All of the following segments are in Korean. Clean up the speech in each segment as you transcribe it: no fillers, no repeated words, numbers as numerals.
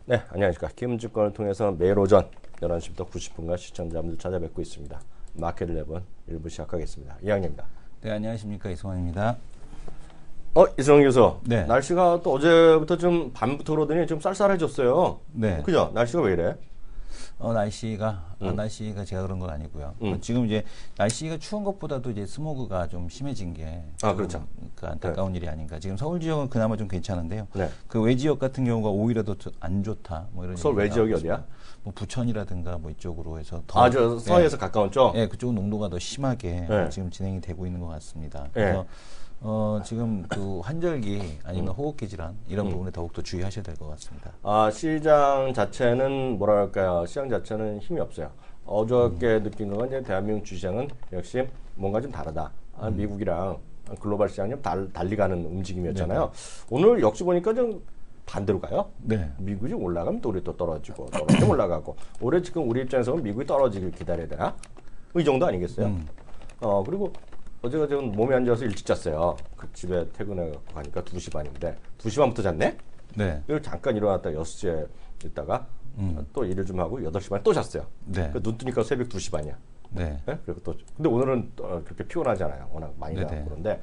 네, 안녕하십니까. 김증권을 통해서 매일 오전 11시부터 90분간 시청자분들 찾아뵙고 있습니다. 마켓 11 1부 시작하겠습니다. 이학년입니다. 네, 안녕하십니까. 이승환입니다. 이승환 교수. 네. 날씨가 또 어제부터 좀 밤부터 그러더니 좀 쌀쌀해졌어요. 네. 그죠? 날씨가 왜 이래? 날씨가 제가 그런 건 아니고요. 지금 이제 날씨가 추운 것보다도 이제 스모그가 좀 심해진 게. 그렇죠. 그 안타까운 일이 아닌가. 지금 서울 지역은 그나마 좀 괜찮은데요. 네. 그 외 지역 같은 경우가 오히려 더 안 좋다. 뭐 이런. 서울 외 지역이 어디야? 뭐 부천이라든가 뭐 이쪽으로 해서 저 서해에서 가까운 쪽? 네, 그쪽은 농도가 더 심하게 네. 지금 진행이 되고 있는 것 같습니다. 네. 그래서 지금 그 환절기 아니면 호흡기 질환 이런 부분에 더욱더 주의하셔야 될 것 같습니다. 시장 자체는 뭐랄까요? 시장 자체는 힘이 없어요. 어저께 느낀 건 이제 대한민국 주시장은 역시 뭔가 좀 다르다. 미국이랑 글로벌 시장이 좀 달리 가는 움직임이었잖아요. 오늘 역시 보니까 좀 반대로 가요. 네. 미국이 좀 올라가면 또 우리 또 떨어지고 떨어지면 올라가고 올해 지금 우리 입장에서는 미국이 떨어지길 기다려야 되나? 이 정도 아니겠어요? 그리고 어제가 지금 몸이 안 좋아서 일찍 잤어요. 그 집에 퇴근해 가니까 2시 반인데 2시 반부터 잤네? 네. 그리고 잠깐 일어났다 6시에 있다가 또 일을 좀 하고 8시 반에 또 잤어요. 네. 눈 뜨니까 새벽 2시 반이야. 네. 네? 그리고 또 근데 오늘은 그렇게 피곤하지 않아요. 워낙 많이 네네. 자고 그런데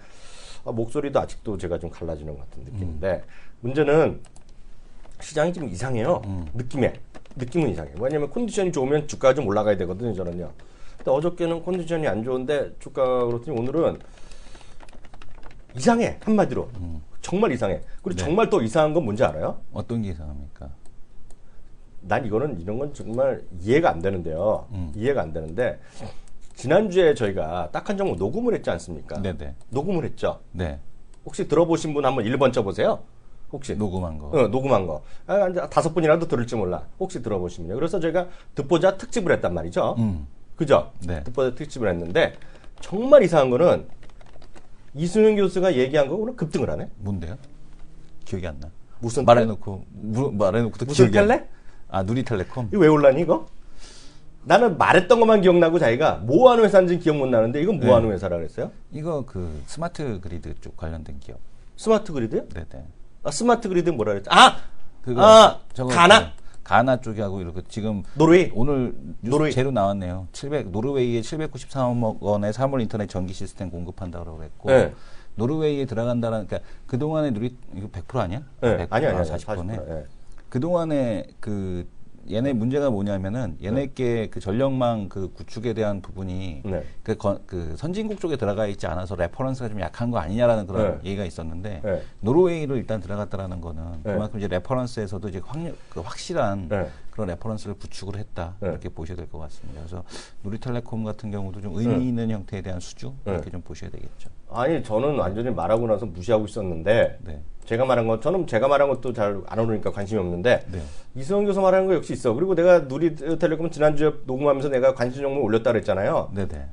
목소리도 아직도 제가 좀 갈라지는 것 같은 느낌인데 문제는 시장이 좀 이상해요. 느낌은 이상해요. 왜냐면 컨디션이 좋으면 주가가 좀 올라가야 되거든요. 저는요. 근데 어저께는 컨디션이 안 좋은데 주가가 그렇더니 오늘은 이상해. 한마디로. 정말 이상해. 그리고 네. 정말 또 이상한 건 뭔지 알아요? 어떤 게 이상합니까? 난 이런 건 정말 이해가 안 되는데요. 이해가 안 되는데 지난주에 저희가 딱 한 종목 녹음을 했지 않습니까? 네네. 녹음을 했죠. 네. 혹시 들어보신 분 한번 1번 쳐보세요. 혹시 녹음한 거. 녹음한 거. 5분이라도 들을지 몰라. 혹시 들어보시면요. 그래서 저희가 듣보자 특집을 했단 말이죠. 그죠? 네. 듣보자 특집을 했는데 정말 이상한 거는 이승윤 교수가 얘기한 거 오늘 급등을 하네. 뭔데요? 기억이 안 나. 무슨 말해놓고 또 무슨 기억이 안 나. 텔레? 누리텔레콤. 이거 왜 올라니 이거? 나는 말했던 것만 기억나고 자기가 뭐 하는 회사인지 기억 못 나는데 이건 뭐 하는 회사라 그랬어요? 이거 그 스마트 그리드 쪽 관련된 기업. 스마트 그리드요? 네네. 스마트 그리드 뭐라 그랬지? 저거 가나? 가나 쪽하고 이렇게 지금 노르웨이? 오늘 뉴스 노르웨이. 재료 나왔네요. 노르웨이에 793억 원의 사물 인터넷 전기 시스템 공급한다고 그랬고 네. 노르웨이에 들어간다는 그러니까 그 동안에 이거 100% 아니야? 네. 100%, 아니야. 40%네. 40%. 네. 그 동안에 그 얘네 문제가 뭐냐면은 얘네께 그 전력망 그 구축에 대한 부분이 네. 그 선진국 쪽에 들어가 있지 않아서 레퍼런스가 좀 약한 거 아니냐라는 그런 얘기가 있었는데 네. 노르웨이를 일단 들어갔다라는 거는 네. 그만큼 이제 레퍼런스에서도 이제 확실한 네. 그런 레퍼런스를 구축을 했다 네. 이렇게 보셔야 될 것 같습니다. 그래서 누리텔레콤 같은 경우도 좀 의미 있는 형태에 대한 수주 이렇게 좀 보셔야 되겠죠. 아니 저는 완전히 말하고 나서 무시하고 있었는데 네. 제가 말한 것도 잘 안 오르니까 관심이 없는데 네. 이승원 교수 말하는 거 역시 있어. 그리고 내가 누리텔레콤 지난주에 녹음하면서 내가 관심 종목 올렸다 그랬잖아요. 네네.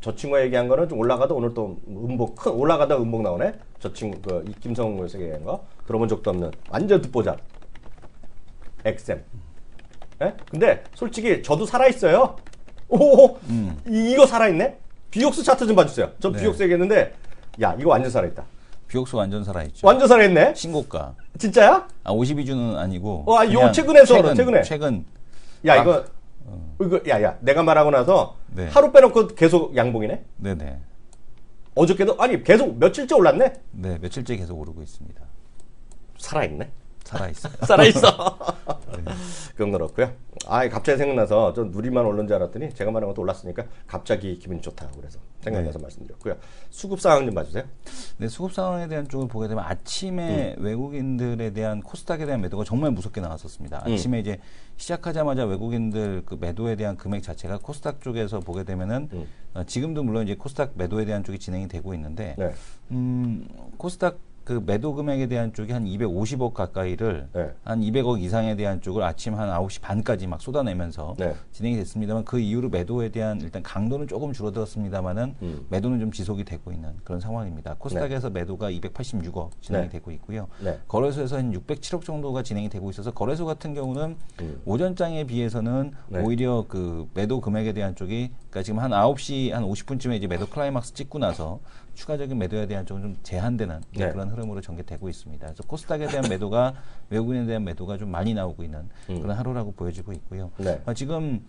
저 친구가 얘기한 거는 좀 올라가다 오늘 또 올라가다 음봉 나오네. 저 친구 이 김성훈 교수가 얘기한 거 들어본 적도 없는 완전 듣보자. XM. 예? 근데 솔직히 저도 살아 있어요. 오, 이거 살아 있네. 비옥수 차트 좀 봐주세요. 저 네. 비옥수 얘기했는데 야 이거 완전 살아 있다. 비옥수 완전 살아있죠. 완전 살아 있네. 신고가. 진짜야? 52주는 아니고. 이거 최근에. 최근. 야 이거 야 내가 말하고 나서 네. 하루 빼놓고 계속 양봉이네. 네네. 어저께도 계속 며칠째 올랐네. 네, 며칠째 계속 오르고 있습니다. 살아있네. 살아있어요. 살아있어. 그건 그렇고요. 갑자기 생각나서 좀 누리만 오른 줄 알았더니 제가 말한 것도 올랐으니까 갑자기 기분이 좋다 그래서 생각나서 말씀드렸고요. 수급 상황 좀 봐주세요. 네, 수급 상황에 대한 쪽을 보게 되면 아침에 외국인들에 대한 코스닥에 대한 매도가 정말 무섭게 나왔었습니다. 아침에 이제 시작하자마자 외국인들 그 매도에 대한 금액 자체가 코스닥 쪽에서 보게 되면은 지금도 물론 이제 코스닥 매도에 대한 쪽이 진행이 되고 있는데 네. 코스닥 그 매도 금액에 대한 쪽이 한 250억 가까이를 네. 한 200억 이상에 대한 쪽을 아침 한 9시 반까지 막 쏟아내면서 네. 진행이 됐습니다만 그 이후로 매도에 대한 일단 강도는 조금 줄어들었습니다만은 매도는 좀 지속이 되고 있는 그런 상황입니다. 코스닥에서 매도가 286억 진행이 네. 되고 있고요. 네. 거래소에서 한 607억 정도가 진행이 되고 있어서 거래소 같은 경우는 오전장에 비해서는 네. 오히려 그 매도 금액에 대한 쪽이 그러니까 그러니까 지금 한 9시 한 50분쯤에 이제 매도 클라이막스 찍고 나서 추가적인 매도에 대한 좀 제한되는 네. 그런 흐름으로 전개되고 있습니다. 그래서 코스닥에 대한 매도가 외국인에 대한 매도가 좀 많이 나오고 있는 그런 하루라고 보여지고 있고요. 네. 지금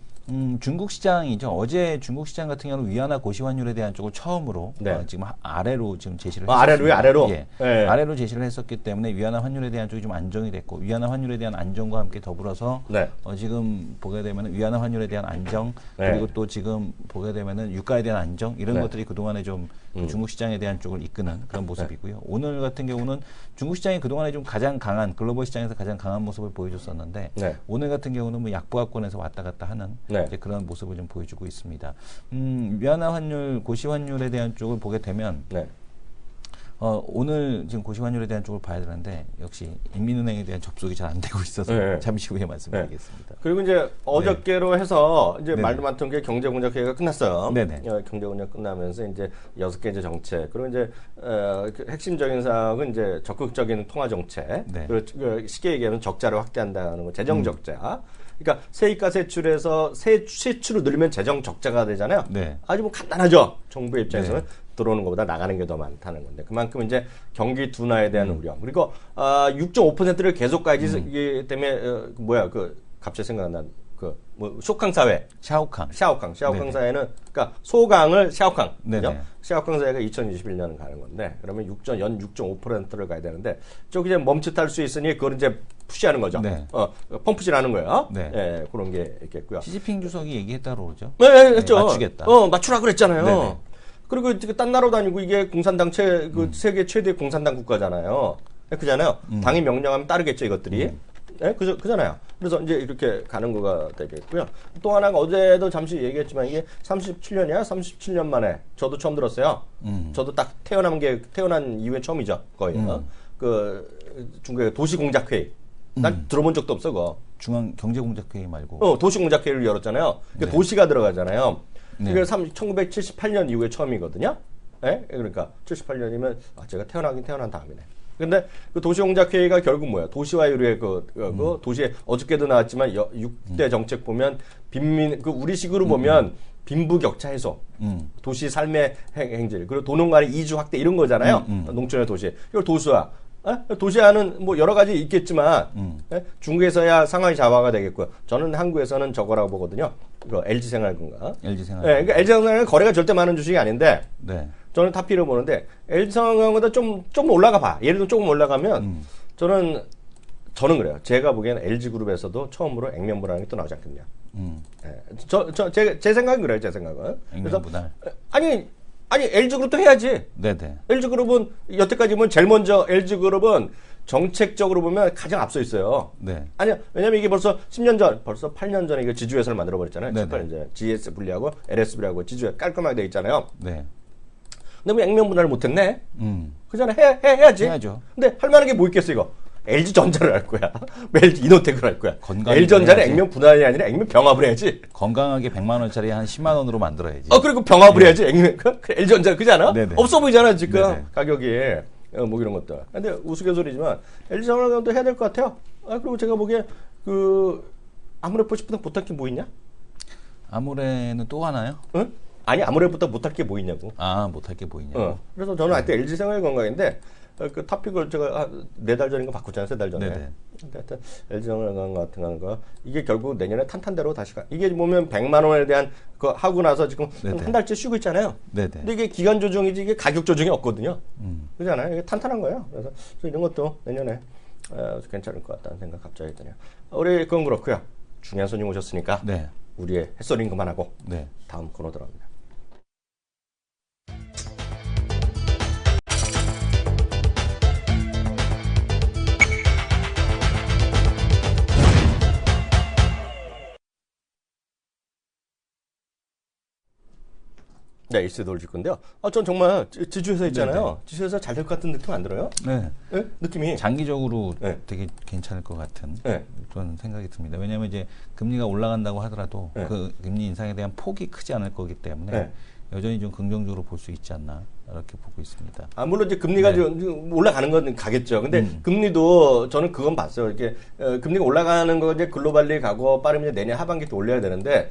중국 시장이죠. 어제 중국 시장 같은 경우는 위안화 고시 환율에 대한 쪽을 처음으로 네. 지금 아래로 지금 제시를 아래로요? 아래로? 예. 네. 아래로 제시를 했었기 때문에 위안화 환율에 대한 쪽이 좀 안정이 됐고 위안화 환율에 대한 안정과 함께 더불어서 네. 지금 보게 되면은 위안화 환율에 대한 안정 네. 그리고 또 지금 보게 되면은 유가에 대한 안정 이런 네. 것들이 그동안에 좀 중국 시장에 대한 쪽을 이끄는 그런 모습이고요. 오늘 같은 경우는 중국 시장이 그동안에 좀 가장 강한 글로벌 시장에서 가장 강한 모습을 보여줬었는데 네. 오늘 같은 경우는 뭐 약보합권에서 왔다 갔다 하는 네. 이제 그런 모습을 좀 보여주고 있습니다. 위안화 환율, 고시 환율에 대한 쪽을 보게 되면 네. 오늘 지금 고시 환율에 대한 쪽을 봐야 되는데 역시 인민은행에 대한 접속이 잘 안 되고 있어서 네. 잠시 후에 말씀드리겠습니다. 그리고 이제 어저께로 해서 이제 네네. 말도 많던 게 경제공작회의가 끝났어요. 네네. 경제공작 끝나면서 이제 6개 이제 정책 그리고 이제 그 핵심적인 사항은 이제 적극적인 통화 정책 네. 그리고 쉽게 얘기하면 적자를 확대한다는 거 재정 적자. 그러니까 세입과 세출에서 세출을 늘리면 재정 적자가 되잖아요. 네. 아주 뭐 간단하죠. 정부의 입장에서는 네. 들어오는 것보다 나가는 게 더 많다는 건데 그만큼 이제 경기 둔화에 대한 우려 그리고 6.5%를 계속 가야지 이게 때문에 그 갑자기 생각난 그 뭐 쇼캉 사회 샤오캉. 샤오캉 네네. 사회는 그러니까 소강을 샤오캉 네네. 그죠? 샤오캉 사회가 2021년 가는 건데 그러면 연 6.5%를 가야 되는데 저 이제 멈칫할 수 있으니 그걸 이제 푸시하는 거죠. 네. 펌프질하는 거예요. 네. 예, 그런 게 있겠고요. 시진핑 주석이 얘기했다고 그러죠. 네, 했죠. 맞추겠다. 맞추라 그랬잖아요. 네네. 그리고 딴 나라도 아니고 이게 공산당 세계 최대 공산당 국가잖아요. 그잖아요. 당이 명령하면 따르겠죠, 이것들이. 네, 그잖아요. 그래서 이제 이렇게 가는 거가 되겠고요. 또 하나가 어제도 잠시 얘기했지만 이게 37년이야? 37년 만에. 저도 처음 들었어요. 저도 딱 태어난 이후에 처음이죠, 거의. 그 중국의 도시공작회의. 난 들어본 적도 없어, 그거. 중앙경제공작회의 말고. 도시공작회의를 열었잖아요. 그 네. 도시가 들어가잖아요. 네. 그게 1978년 이후에 처음이거든요. 네? 그러니까 78년이면 제가 태어난 다음이네. 근데 그 도시공작회의가 결국 뭐야? 도시화율의 그 도시에 어저께도 나왔지만 6대 정책 보면 우리식으로 보면 빈부격차 해소, 도시 삶의 행질, 그리고 도농 간의 이주 확대 이런 거잖아요. 농촌의 도시. 이걸 도시화. 도시화는 뭐 여러 가지 있겠지만 중국에서야 상황이 좌화가 되겠고요. 저는 한국에서는 저거라고 보거든요. 그 LG생활건가. LG생활. 네, 그러니까 LG생활은 거래가 절대 많은 주식이 아닌데 네. 저는 타피를 보는데 LG생활보다 좀 올라가 봐. 예를 들어 조금 올라가면 저는 그래요. 제가 보기에는 LG그룹에서도 처음으로 액면분할이 또 나오지 않겠냐. 제 생각은 그래요. 제 생각은. 액면분할. 그래서 아니 LG그룹도 해야지. 네네. LG그룹은 여태까지 보면 제일 먼저 LG그룹은 정책적으로 보면 가장 앞서 있어요. 네. 아니요. 왜냐면 이게 벌써 8년 전에 이거 지주회사를 만들어버렸잖아요. 네네. 이제 GS 분리하고 LS 분리하고 지주회 깔끔하게 돼 있잖아요. 네. 근데 왜 액면 분할을 못했네? 그잖아. 해야지. 해야죠. 근데 할 만한 게 뭐 있겠어, 이거? LG전자를 할 거야. LG 이노텍을 할 거야. 건강하게 LG전자는 해야지. 액면 분할이 아니라 액면 병합을 해야지. 건강하게 100만 원짜리 한 10만 원으로 만들어야지. 그리고 병합을 해야지. 액면, LG전자, 그지 않아? 네네. 없어 보이잖아, 지금. 네네. 가격이. 뭐 이런 것들. 근데 우스갯소리지만, LG전자도 해야 될 것 같아요. 그리고 제가 보기에, 아무래프시보다 못할 게 뭐 있냐? 아무래는 또 하나요? 응? 아니, 아무래보다 못할 게 뭐 있냐고. 못할 게 보이냐고. 그래서 저는 하여튼 LG생활건강인데, 그 탑픽을 제가 4달 전인가 바꿨잖아요, 3달 전에. 네네. 근데 하여튼 LG생활건강 같은 거, 이게 결국 내년에 탄탄대로 다시 이게 보면 100만 원에 대한 거 하고 나서 지금 네네. 한 달째 쉬고 있잖아요. 네네. 근데 이게 기간 조정이지 이게 가격 조정이 없거든요. 그렇잖아요. 이게 탄탄한 거예요. 그래서 이런 것도 내년에 괜찮을 것 같다는 생각 갑자기 드네요. 우리 그건 그렇고요. 중요한 손님 오셨으니까 네. 우리의 햇소리는 그만하고 네. 다음 코너 들어갑니다. 네, 이스 돌릴 건데요. 전 정말 지주회사 있잖아요. 네네. 지주회사 잘 될 것 같은 느낌 안 들어요? 네. 네? 느낌이. 장기적으로 네. 되게 괜찮을 것 같은 네. 그런 생각이 듭니다. 왜냐하면 이제 금리가 올라간다고 하더라도 네. 그 금리 인상에 대한 폭이 크지 않을 거기 때문에 네. 여전히 좀 긍정적으로 볼 수 있지 않나 이렇게 보고 있습니다. 물론 이제 금리가 좀 올라가는 건 가겠죠. 근데 금리도 저는 그건 봤어요. 이렇게 금리가 올라가는 거 이제 글로벌리 가고 빠르면 내년 하반기 때 올려야 되는데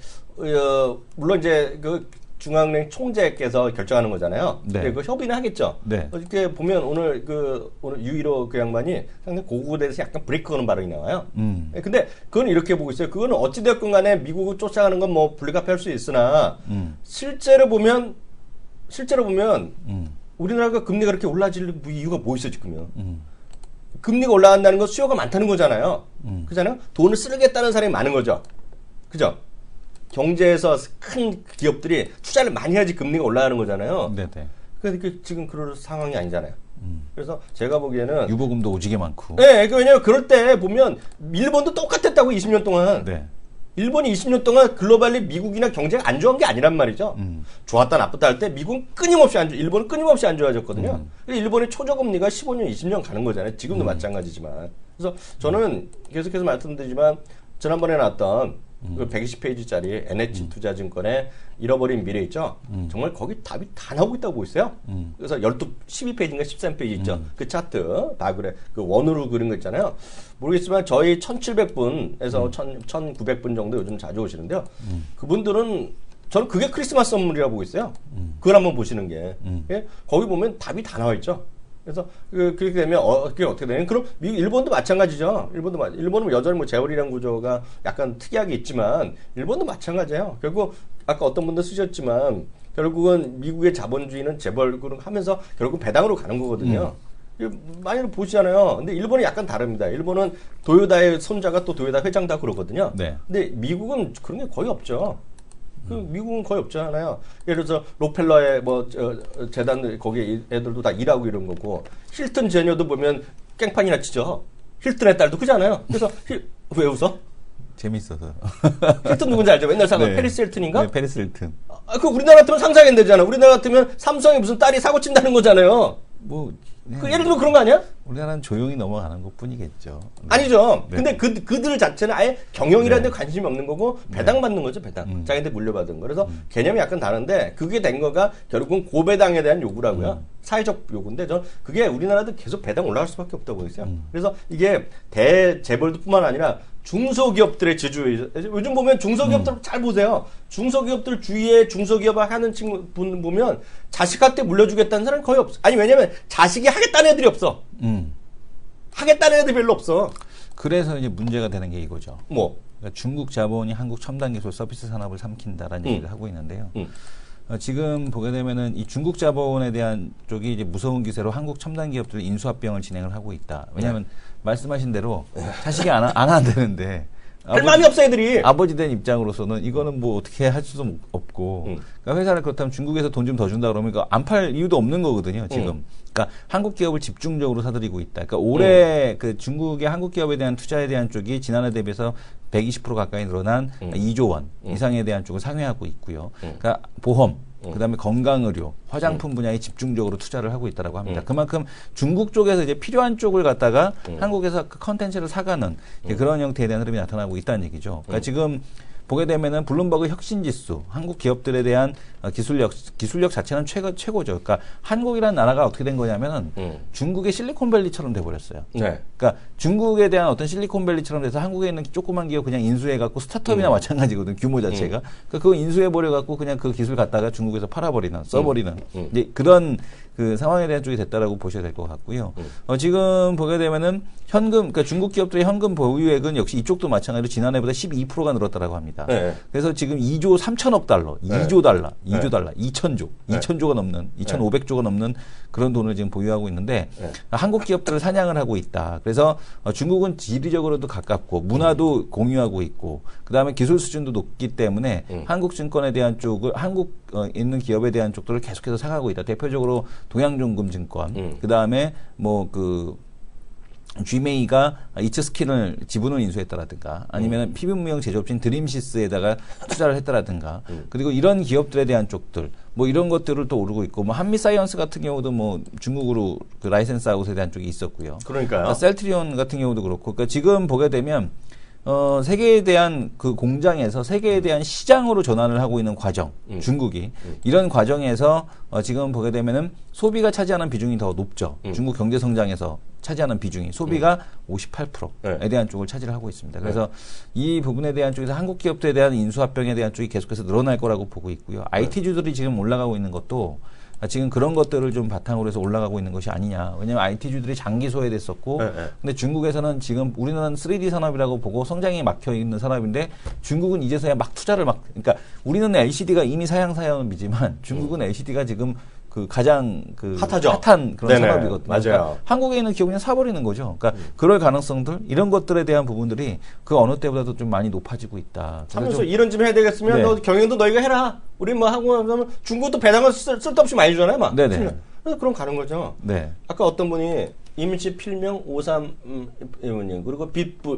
물론 이제 그 중앙은행 총재께서 결정하는 거잖아요. 네. 그 협의는 하겠죠. 네. 이렇게 보면 오늘 유일호 그 양반이 상당히 고국에서 약간 브레이크 거는 발언이 나와요. 근데 그건 이렇게 보고 있어요. 그거는 어찌되었건 간에 미국을 쫓아가는 건 뭐 불가피할 수 있으나 실제로 보면 우리나라가 금리가 그렇게 올라질 이유가 뭐 있어 지금요. 금리가 올라간다는 건 수요가 많다는 거잖아요. 그잖아요. 돈을 쓰겠다는 사람이 많은 거죠. 그죠? 경제에서 큰 기업들이 투자를 많이 해야지 금리가 올라가는 거잖아요. 네네. 그러니까 지금 그럴 상황이 아니잖아요. 그래서 제가 보기에는 유보금도 오지게 많고. 네, 왜냐면 그럴 때 보면 일본도 똑같았다고 20년 동안. 네. 일본이 20년 동안 글로벌리 미국이나 경제가 안 좋은 게 아니란 말이죠. 좋았다 나쁘다 할 때 미국은 끊임없이 일본은 끊임없이 안 좋아졌거든요. 일본의 초저금리가 15년, 20년 가는 거잖아요. 지금도 마찬가지지만. 그래서 저는 계속해서 말씀드리지만 지난번에 나왔던 그 120페이지짜리 NH 투자증권의 잃어버린 미래 있죠. 정말 거기 답이 다 나오고 있다고 보고 있어요. 그래서 12페이지인가 13페이지 있죠. 그 차트 다 그래. 그 원으로 그린 거 있잖아요. 모르겠지만 저희 1700분에서 1900분 정도 요즘 자주 오시는데요. 그분들은 저는 그게 크리스마스 선물이라고 보고 있어요. 그걸 한번 보시는 게. 예? 거기 보면 답이 다 나와 있죠. 그래서 그렇게 되면 그게 어떻게 되냐? 그럼 일본도 마찬가지죠. 일본은 여전히 뭐 재벌이란 구조가 약간 특이하게 있지만 일본도 마찬가지예요. 결국 아까 어떤 분도 쓰셨지만 결국은 미국의 자본주의는 재벌을 하면서 결국 배당으로 가는 거거든요. 많이 보시잖아요. 근데 일본은 약간 다릅니다. 일본은 도요다의 손자가 또 도요다 회장다 그러거든요. 네. 근데 미국은 그런 게 거의 없죠. 미국은 거의 없잖아요. 예를 들어서 로펠러의 재단 거기 애들도 다 일하고 이런 거고 힐튼 제녀도 보면 깽판이나 치죠. 힐튼의 딸도 그잖아요. 그래서 왜 웃어? 재밌어서. 힐튼 누군지 알죠? 옛날 사고 네. 페리스 힐튼인가? 네, 페리스 힐튼. 그 우리나라 같으면 상상이 안 되잖아. 우리나라 같으면 삼성이 무슨 딸이 사고 친다는 거잖아요. 뭐 예를 들어 그런 거 아니야? 우리나라는 조용히 넘어가는 것 뿐이겠죠. 네. 아니죠. 네. 근데 그들 자체는 아예 경영이라는 데 관심이 없는 거고 배당받는 거죠, 배당. 자기한테 물려받은 거. 그래서 개념이 약간 다른데 그게 된 거가 결국은 고배당에 대한 요구라고요. 사회적 요구인데 저는 그게 우리나라도 계속 배당 올라갈 수밖에 없다고 보고 있어요. 그래서 이게 대재벌뿐만 아니라 중소기업들의 지주. 요즘 보면 중소기업들 잘 보세요. 중소기업들 주위에 중소기업을 하는 분 보면 자식한테 물려주겠다는 사람은 거의 없어. 아니 왜냐면 자식이 하겠다는 애들이 없어. 하겠다는 애들이 별로 없어. 그래서 이제 문제가 되는 게 이거죠. 뭐? 그러니까 중국 자본이 한국 첨단 기술 서비스 산업을 삼킨다라는 얘기를 하고 있는데요. 지금 보게 되면은 이 중국 자본에 대한 쪽이 이제 무서운 기세로 한국 첨단 기업들이 인수합병을 진행을 하고 있다. 왜냐하면 말씀하신 대로 자식이 안 되는데 할 마음이 없어 애들이. 아버지 된 입장으로서는 이거는 뭐 어떻게 할 수도 없고 그러니까 회사를 그렇다면 중국에서 돈 좀 더 준다 그러면 안 팔 이유도 없는 거거든요 지금. 그러니까 한국 기업을 집중적으로 사들이고 있다. 그러니까 올해 그 중국의 한국 기업에 대한 투자에 대한 쪽이 지난해 대비해서 120% 가까이 늘어난 2조 원 이상에 대한 쪽을 상회하고 있고요. 그러니까 보험, 그다음에 건강의료, 화장품 분야에 집중적으로 투자를 하고 있다라고 합니다. 그만큼 중국 쪽에서 이제 필요한 쪽을 갖다가 한국에서 그 컨텐츠를 사가는 그런 형태에 대한 흐름이 나타나고 있다는 얘기죠. 그러니까 지금 보게 되면은 블룸버그 혁신지수, 한국 기업들에 대한 기술력 자체는 최고죠. 그러니까 한국이라는 나라가 어떻게 된 거냐면은 중국의 실리콘밸리처럼 돼버렸어요. 네. 그러니까 중국에 대한 어떤 실리콘밸리처럼 돼서 한국에 있는 조그만 기업 그냥 인수해갖고 스타트업이나 마찬가지거든 규모 자체가. 그러니까 그거 인수해버려갖고 그냥 그 기술 갖다가 중국에서 팔아버리는, 써버리는 이제 그런 그 상황에 대한 쪽이 됐다라고 보셔야 될 것 같고요. 지금 보게 되면은 그러니까 중국 기업들의 현금 보유액은 역시 이쪽도 마찬가지로 지난해보다 12%가 늘었다라고 합니다. 네. 그래서 지금 2조 3천억 달러, 2조 달러, 2조 달러, 2천조, 네. 2천조가 넘는, 2,500조가 넘는 그런 돈을 지금 보유하고 있는데 한국 기업들을 사냥을 하고 있다. 그래서 중국은 지리적으로도 가깝고 문화도 공유하고 있고 그다음에 기술 수준도 높기 때문에 한국 증권에 대한 쪽을 한국 있는 기업에 대한 쪽들을 계속해서 사가고 있다. 대표적으로 동양종금증권, 그다음에 G메이가 이츠스킨을 지분을 인수했다라든가 아니면 피부무용 제조업체인 드림시스에다가 투자를 했다라든가 그리고 이런 기업들에 대한 쪽들 뭐 이런 것들을 또 오르고 있고 뭐 한미사이언스 같은 경우도 뭐 중국으로 그 라이센스 아웃에 대한 쪽이 있었고요. 그러니까요. 셀트리온 같은 경우도 그렇고 그러니까 지금 보게 되면 세계에 대한 그 공장에서 세계에 대한 시장으로 전환을 하고 있는 과정, 중국이 이런 과정에서 지금 보게 되면은 소비가 차지하는 비중이 더 높죠. 중국 경제 성장에서 차지하는 비중이 소비가 58%에 대한 쪽을 차지를 하고 있습니다. 그래서 이 부분에 대한 쪽에서 한국 기업들에 대한 인수합병에 대한 쪽이 계속해서 늘어날 거라고 보고 있고요. IT주들이 지금 올라가고 있는 것도 지금 그런 것들을 좀 바탕으로 해서 올라가고 있는 것이 아니냐. 왜냐하면 IT주들이 장기 소외됐었고, 근데 중국에서는 지금 우리는 3D 산업이라고 보고 성장이 막혀 있는 산업인데 중국은 이제서야 막 투자를 그러니까 우리는 LCD가 이미 사양사업이지만 중국은 LCD가 지금 그 가장 그 핫하죠. 핫한 그런 네네. 산업이거든요. 맞아요. 그러니까 한국에 있는 기업이 그냥 사버리는 거죠. 그러니까 그럴 가능성들 이런 것들에 대한 부분들이 그 어느 때보다도 좀 많이 높아지고 있다. 그래서 하면서 이런 좀 해야 되겠으면 네. 너 경영도 너희가 해라. 우리 뭐 하고 하면 중국도 배당을 쓸데없이 많이 주잖아요, 막. 네네. 그래서 그럼 가는 거죠. 네. 아까 어떤 분이 임시 필명 53 의원님 그리고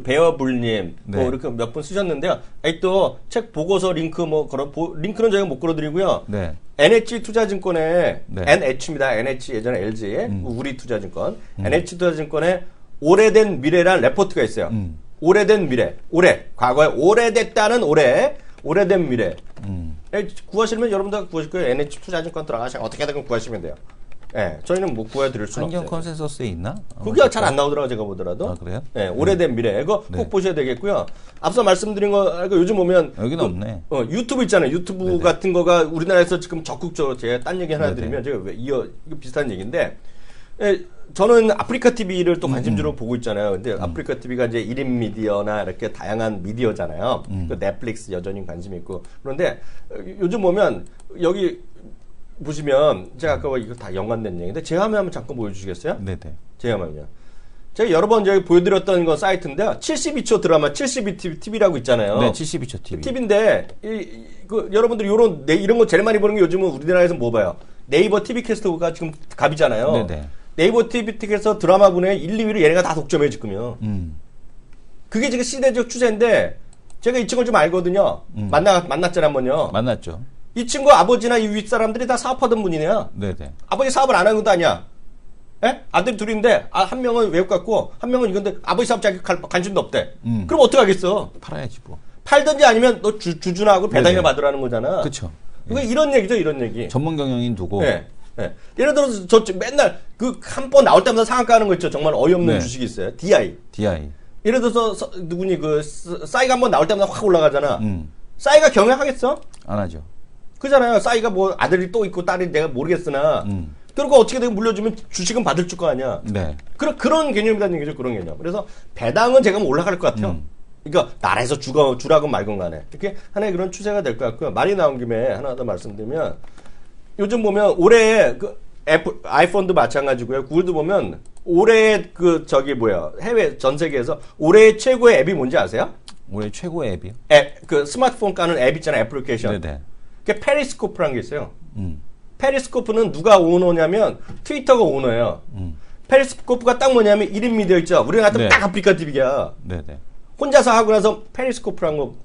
배어불님 네. 뭐 이렇게 몇 분 쓰셨는데요. 아니 또 책 보고서 링크 뭐 링크는 저희가 못 걸어드리고요. 네. NH 투자증권에 네. NH입니다. NH 예전에 LG 우리 투자증권 NH 투자증권에 오래된 미래란 레포트가 있어요. 오래된 미래, 과거에 오래됐다는 오래된 미래. 구하시면 여러분들 구하실 거예요. NH 투자증권 들어가시면 어떻게든 구하시면 돼요. 예, 저희는 뭐 구해드릴 수는 환경 없어요. 컨센서스에 있나? 그게 잘 안 나오더라고요, 제가 보더라도. 아, 그래요? 예, 오래된 미래. 이거 네. 꼭 보셔야 되겠고요. 앞서 말씀드린 거, 요즘 보면. 여기는 없네. 유튜브 있잖아요. 유튜브 같은 거가 우리나라에서 지금 적극적으로 제가 딴 얘기 하나 네네. 드리면 제가 왜 이거 비슷한 얘기인데, 예, 저는 아프리카 TV를 또 관심주로 보고 있잖아요. 근데 아프리카 TV가 이제 1인 미디어나 이렇게 다양한 미디어잖아요. 그 넷플릭스 여전히 관심 있고. 그런데 요즘 보면 여기 보시면 제가 아까 이거 다 연관된 얘기인데 제 화면 한번 잠깐 보여주시겠어요? 네네. 제 화면요. 제가 여러 번 저기 보여드렸던 거 사이트인데요. 72초 드라마 72TV라고 있잖아요. 네, 72초 TV. TV인데 여러분들이 이런 거 제일 많이 보는 게 요즘은 우리나라에서 뭐 봐요? 네이버 TV 캐스터가 지금 갑이잖아요. 네네. 네이버 TV 캐스터 드라마군에 1, 2위를 얘네가 다 독점해 지금요. 그게 지금 시대적 추세인데 제가 이 친구를 좀 알거든요. 만났잖아요, 한번요. 만났죠. 이 친구 아버지나 이 윗사람들이 다 사업하던 분이네요. 네네. 아버지 사업을 안 하는 것도 아니야. 예? 아들이 둘인데, 한 명은 외국 갔고, 한 명은 이건데, 아버지 사업 자기 관심도 없대. 그럼 어떡하겠어? 팔아야지 뭐. 팔든지 아니면 너 주준하고 배당을 네네. 받으라는 거잖아. 그쵸. 그러니까 이런 얘기죠, 이런 얘기. 전문 경영인 두고. 예. 예. 예를 들어서 맨날 한 번 나올 때마다 상한가 하는 거 있죠. 정말 어이없는 네. 주식이 있어요. DI. DI. 예를 들어서 누구니 싸이가 한 번 나올 때마다 확 올라가잖아. 싸이가 경영하겠어? 안 하죠. 그잖아요. 싸이가 뭐 아들이 또 있고 딸이 내가 모르겠으나. 그리고 어떻게든 물려주면 주식은 받을 줄 거 아니야. 네. 그런 개념이라는 얘기죠. 그런 개념. 그래서 배당은 제가 올라갈 것 같아요. 그러니까 나라에서 주라건 말건 간에. 이렇게 하나의 그런 추세가 될 것 같고요. 말이 나온 김에 하나 더 말씀드리면 요즘 보면 올해 아이폰도 마찬가지고요. 구글도 보면 올해 해외 전 세계에서 올해 최고의 앱이 뭔지 아세요? 올해 최고의 앱이요? 스마트폰 까는 앱 있잖아요. 애플리케이션. 네네. 그게 페리스코프라는 게 있어요. 페리스코프는 누가 오너냐면 트위터가 오너예요. 페리스코프가 딱 뭐냐면 1인 미디어 있죠. 우리가 같으면 네. 딱 아프리카 TV야. 네네. 혼자서 하고 나서 페리스코프라는 거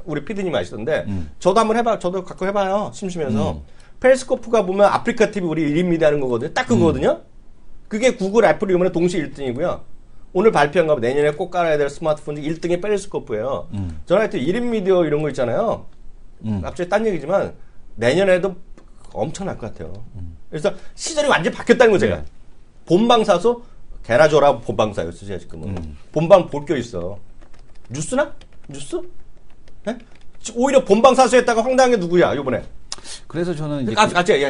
우리 PD님 아시던데 저도 한번 저도 가끔 해봐요. 심심해서. 페리스코프가 보면 아프리카 TV 우리 1인 미디어 하는 거거든요. 딱 그거거든요. 그게 구글, 애플이 이번에 동시에 1등이고요. 오늘 발표한 거 내년에 꼭 깔아야 될 스마트폰 중 1등이 페리스코프예요. 저는 하여튼 1인 미디어 이런 거 있잖아요. 갑자기 딴 얘기지만 내년에도 엄청날 것 같아요. 그래서 시절이 완전히 바뀌었다는 거죠. 제가. 네. 본방사수 개나 줘라 본방사였어 제가 지금은. 본방 볼 게 있어. 뉴스나? 뉴스? 네? 오히려 본방사수했다가 황당한 게 누구야 요번에. 그래서 저는 이제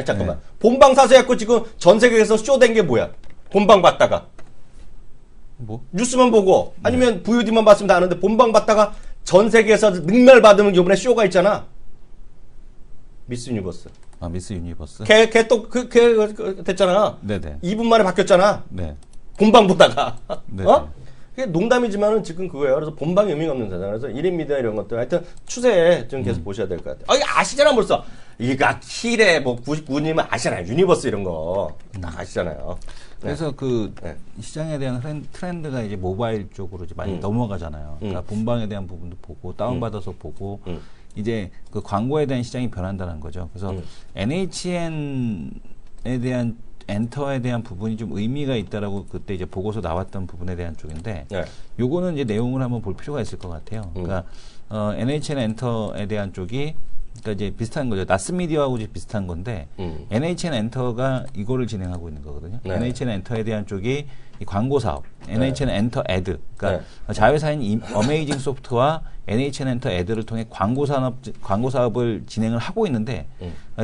잠깐만. 본방사수했고 지금 전 세계에서 쇼된 게 뭐야? 본방 봤다가. 뭐? 뉴스만 보고 아니면 VOD만 봤으면 다 아는데 본방 봤다가 전 세계에서 능멸 받으면 요번에 쇼가 있잖아. 미스 유니버스. 미스 유니버스. 걔 됐잖아. 네네. 2분 만에 바뀌었잖아. 네. 본방 보다가. 네. 그게 농담이지만은 지금 그거예요. 그래서 본방이 의미가 없는 세상. 그래서 1인 미디어 이런 것들 하여튼 추세에 좀 계속 보셔야 될 것 같아요. 아시잖아 벌써. 이거 킬에 뭐 99님은 아시잖아요. 유니버스 이런 거. 다 아시잖아요. 그래서 시장에 대한 트렌드가 이제 모바일 쪽으로 이제 많이 넘어가잖아요. 그러니까 본방에 대한 부분도 보고 다운받아서 보고 이제 그 광고에 대한 시장이 변한다는 거죠. 그래서 NHN에 대한 엔터에 대한 부분이 좀 의미가 있다라고 그때 이제 보고서 나왔던 부분에 대한 쪽인데 네. 요거는 이제 내용을 한번 볼 필요가 있을 것 같아요. 그러니까 NHN 엔터에 대한 쪽이 그러니까 이제 비슷한 거죠. 나스미디어하고 이제 비슷한 건데 NHN 엔터가 이거를 진행하고 있는 거거든요. 네. NHN 엔터에 대한 쪽이 이 광고 사업, NHN 엔터 애드, 그러니까 네. 자회사인 어메이징 소프트와 NHN 엔터 애드를 통해 광고 사업을 진행을 하고 있는데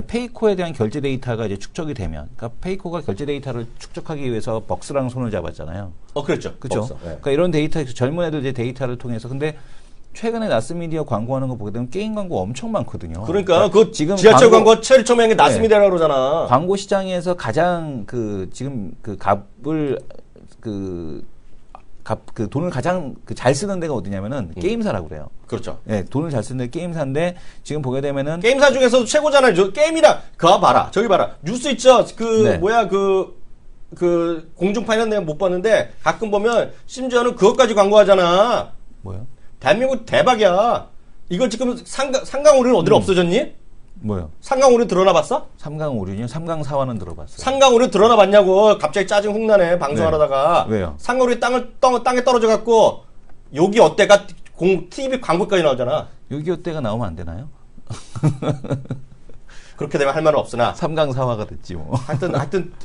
페이코에 대한 결제 데이터가 이제 축적이 되면, 그러니까 페이코가 결제 데이터를 축적하기 위해서 벅스랑 손을 잡았잖아요. 그렇죠. 그렇죠. 없어. 네. 그러니까 이런 데이터, 젊은 애들 이제 데이터를 통해서 근데 최근에 나스미디어 광고하는 거 보게 되면 게임 광고 엄청 많거든요. 그러니까 그 지금 지하철 광고 제일 처음에 나스미디어라고 그러잖아. 광고 시장에서 가장 지금 값을 돈을 가장 잘 쓰는 데가 어디냐면은 게임사라고 그래요. 그렇죠. 예, 돈을 잘 쓰는 데 게임사인데 지금 보게 되면은 게임사 중에서도 최고잖아요. 저 게임이다. 그거 봐라. 저기 봐라. 뉴스 있죠. 네. 그 공중파는 내가 못 봤는데 가끔 보면 심지어는 그것까지 광고하잖아. 뭐요? 대한민국 대박이야. 이거 지금 상강오류는 어디로 없어졌니? 뭐요? 상강오류 드러나 봤어? 삼강오륜이요? 삼강사화는 들어봤어요. 상강오류 드러나 봤냐고. 갑자기 짜증 훅 나네. 방송하다가. 네. 왜요? 상강오류 땅에 떨어져 갖고 여기 어때가 TV 광고까지 나오잖아. 6.25 때가 나오면 안 되나요? 그렇게 되면 할 말은 없으나 삼강사화가 됐지 뭐.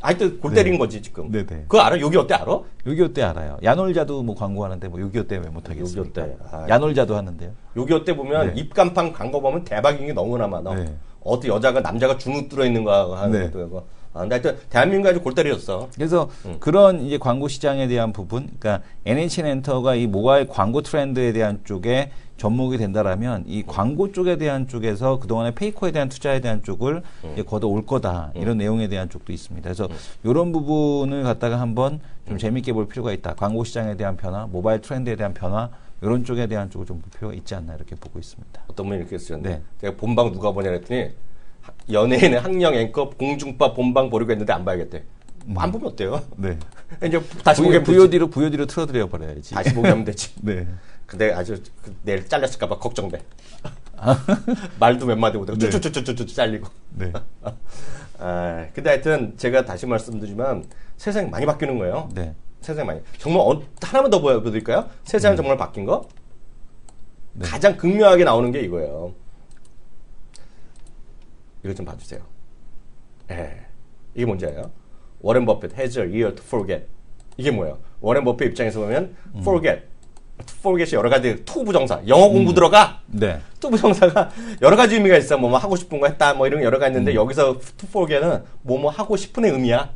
하여튼 골 때린 거지 지금. 네네. 그거 알아? 여기 어때 알아? 6.25 때 알아요. 야놀자도 뭐 광고하는데 뭐 6.25 때 왜 못하겠습니까? 6.25 때. 아, 야놀자도 하는데요. 여기 때 보면 네. 입간판 광고 보면 대박인 게 너무나 많아. 네. 어떤 여자가 남자가 주눅 들어 있는 거 하는 네. 것도 있고. 근데 하여튼 대한민국이 아주 골 때렸어. 그래서 그런 이제 광고 시장에 대한 부분, 그러니까 NHN 엔터가 이 모바일 광고 트렌드에 대한 쪽에 접목이 된다라면 이 광고 쪽에 대한 쪽에서 그동안의 페이커에 대한 투자에 대한 쪽을 이제 걷어올 거다. 이런 내용에 대한 쪽도 있습니다. 그래서 이런 부분을 갖다가 한번 좀 재밌게 볼 필요가 있다. 광고 시장에 대한 변화, 모바일 트렌드에 대한 변화, 이런 쪽에 대한 쪽을 좀 볼 필요가 있지 않나 이렇게 보고 있습니다. 어떤 분이 이렇게 쓰셨는데 네. 제가 본방 누가 보냐 했더니 연예인의 학령 앵커 공중파 본방 보려고 했는데 안 봐야겠대. 안 보면 어때요? 네. 이제 다시 보게 VOD로 틀어드려 버려야지. 다시 보게 하면 되지. 네. 근데 아주 내일 잘렸을까봐 걱정돼. 말도 몇 마디 못하고 네. 쭈쭈쭈쭈쭈 잘리고. 네. 근데 하여튼 제가 다시 말씀드리지만 세상이 많이 바뀌는 거예요. 네. 세상이 많이. 정말 하나만 더 보여드릴까요? 세상이 정말 바뀐 거? 네. 가장 극명하게 나오는 게 이거예요. 이거 좀 봐주세요. 이게 뭔지 알아요? 워렌 버핏 has a year to forget. 이게 뭐예요? 워렌 버핏 입장에서 보면 forget이 여러 가지 to 부정사, 영어 공부 들어가. 네. to 부정사가 여러 가지 의미가 있어. 뭐뭐 하고 싶은 거 했다. 뭐 이런 게 여러 가지 있는데 여기서 to forget은 뭐뭐 하고 싶은의 의미야.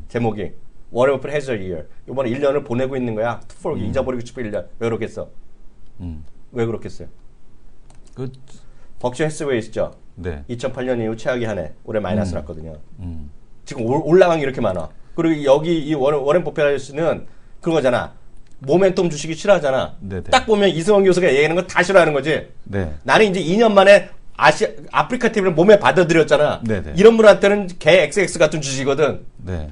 제목이 워렌 버핏 has a year. 이번에 1년을 보내고 있는 거야. to forget 잊어버리고 싶은 1년. 왜 그렇겠어? 왜 그렇겠어요? 그 벅시 해스웨이 있죠. 네. 2008년 이후 최악의 한 해. 올해 마이너스 났거든요. 지금 올라간 게 이렇게 많아. 그리고 여기 이 워렌 버핏 아저씨는 그런 거잖아. 모멘텀 주식이 싫어하잖아. 네네. 딱 보면 이승원 교수가 얘기하는 거 다 싫어하는 거지. 네. 나는 이제 2년 만에 아프리카 TV를 몸에 받아들였잖아. 네네. 이런 분한테는 개 XX 같은 주식이거든. 네.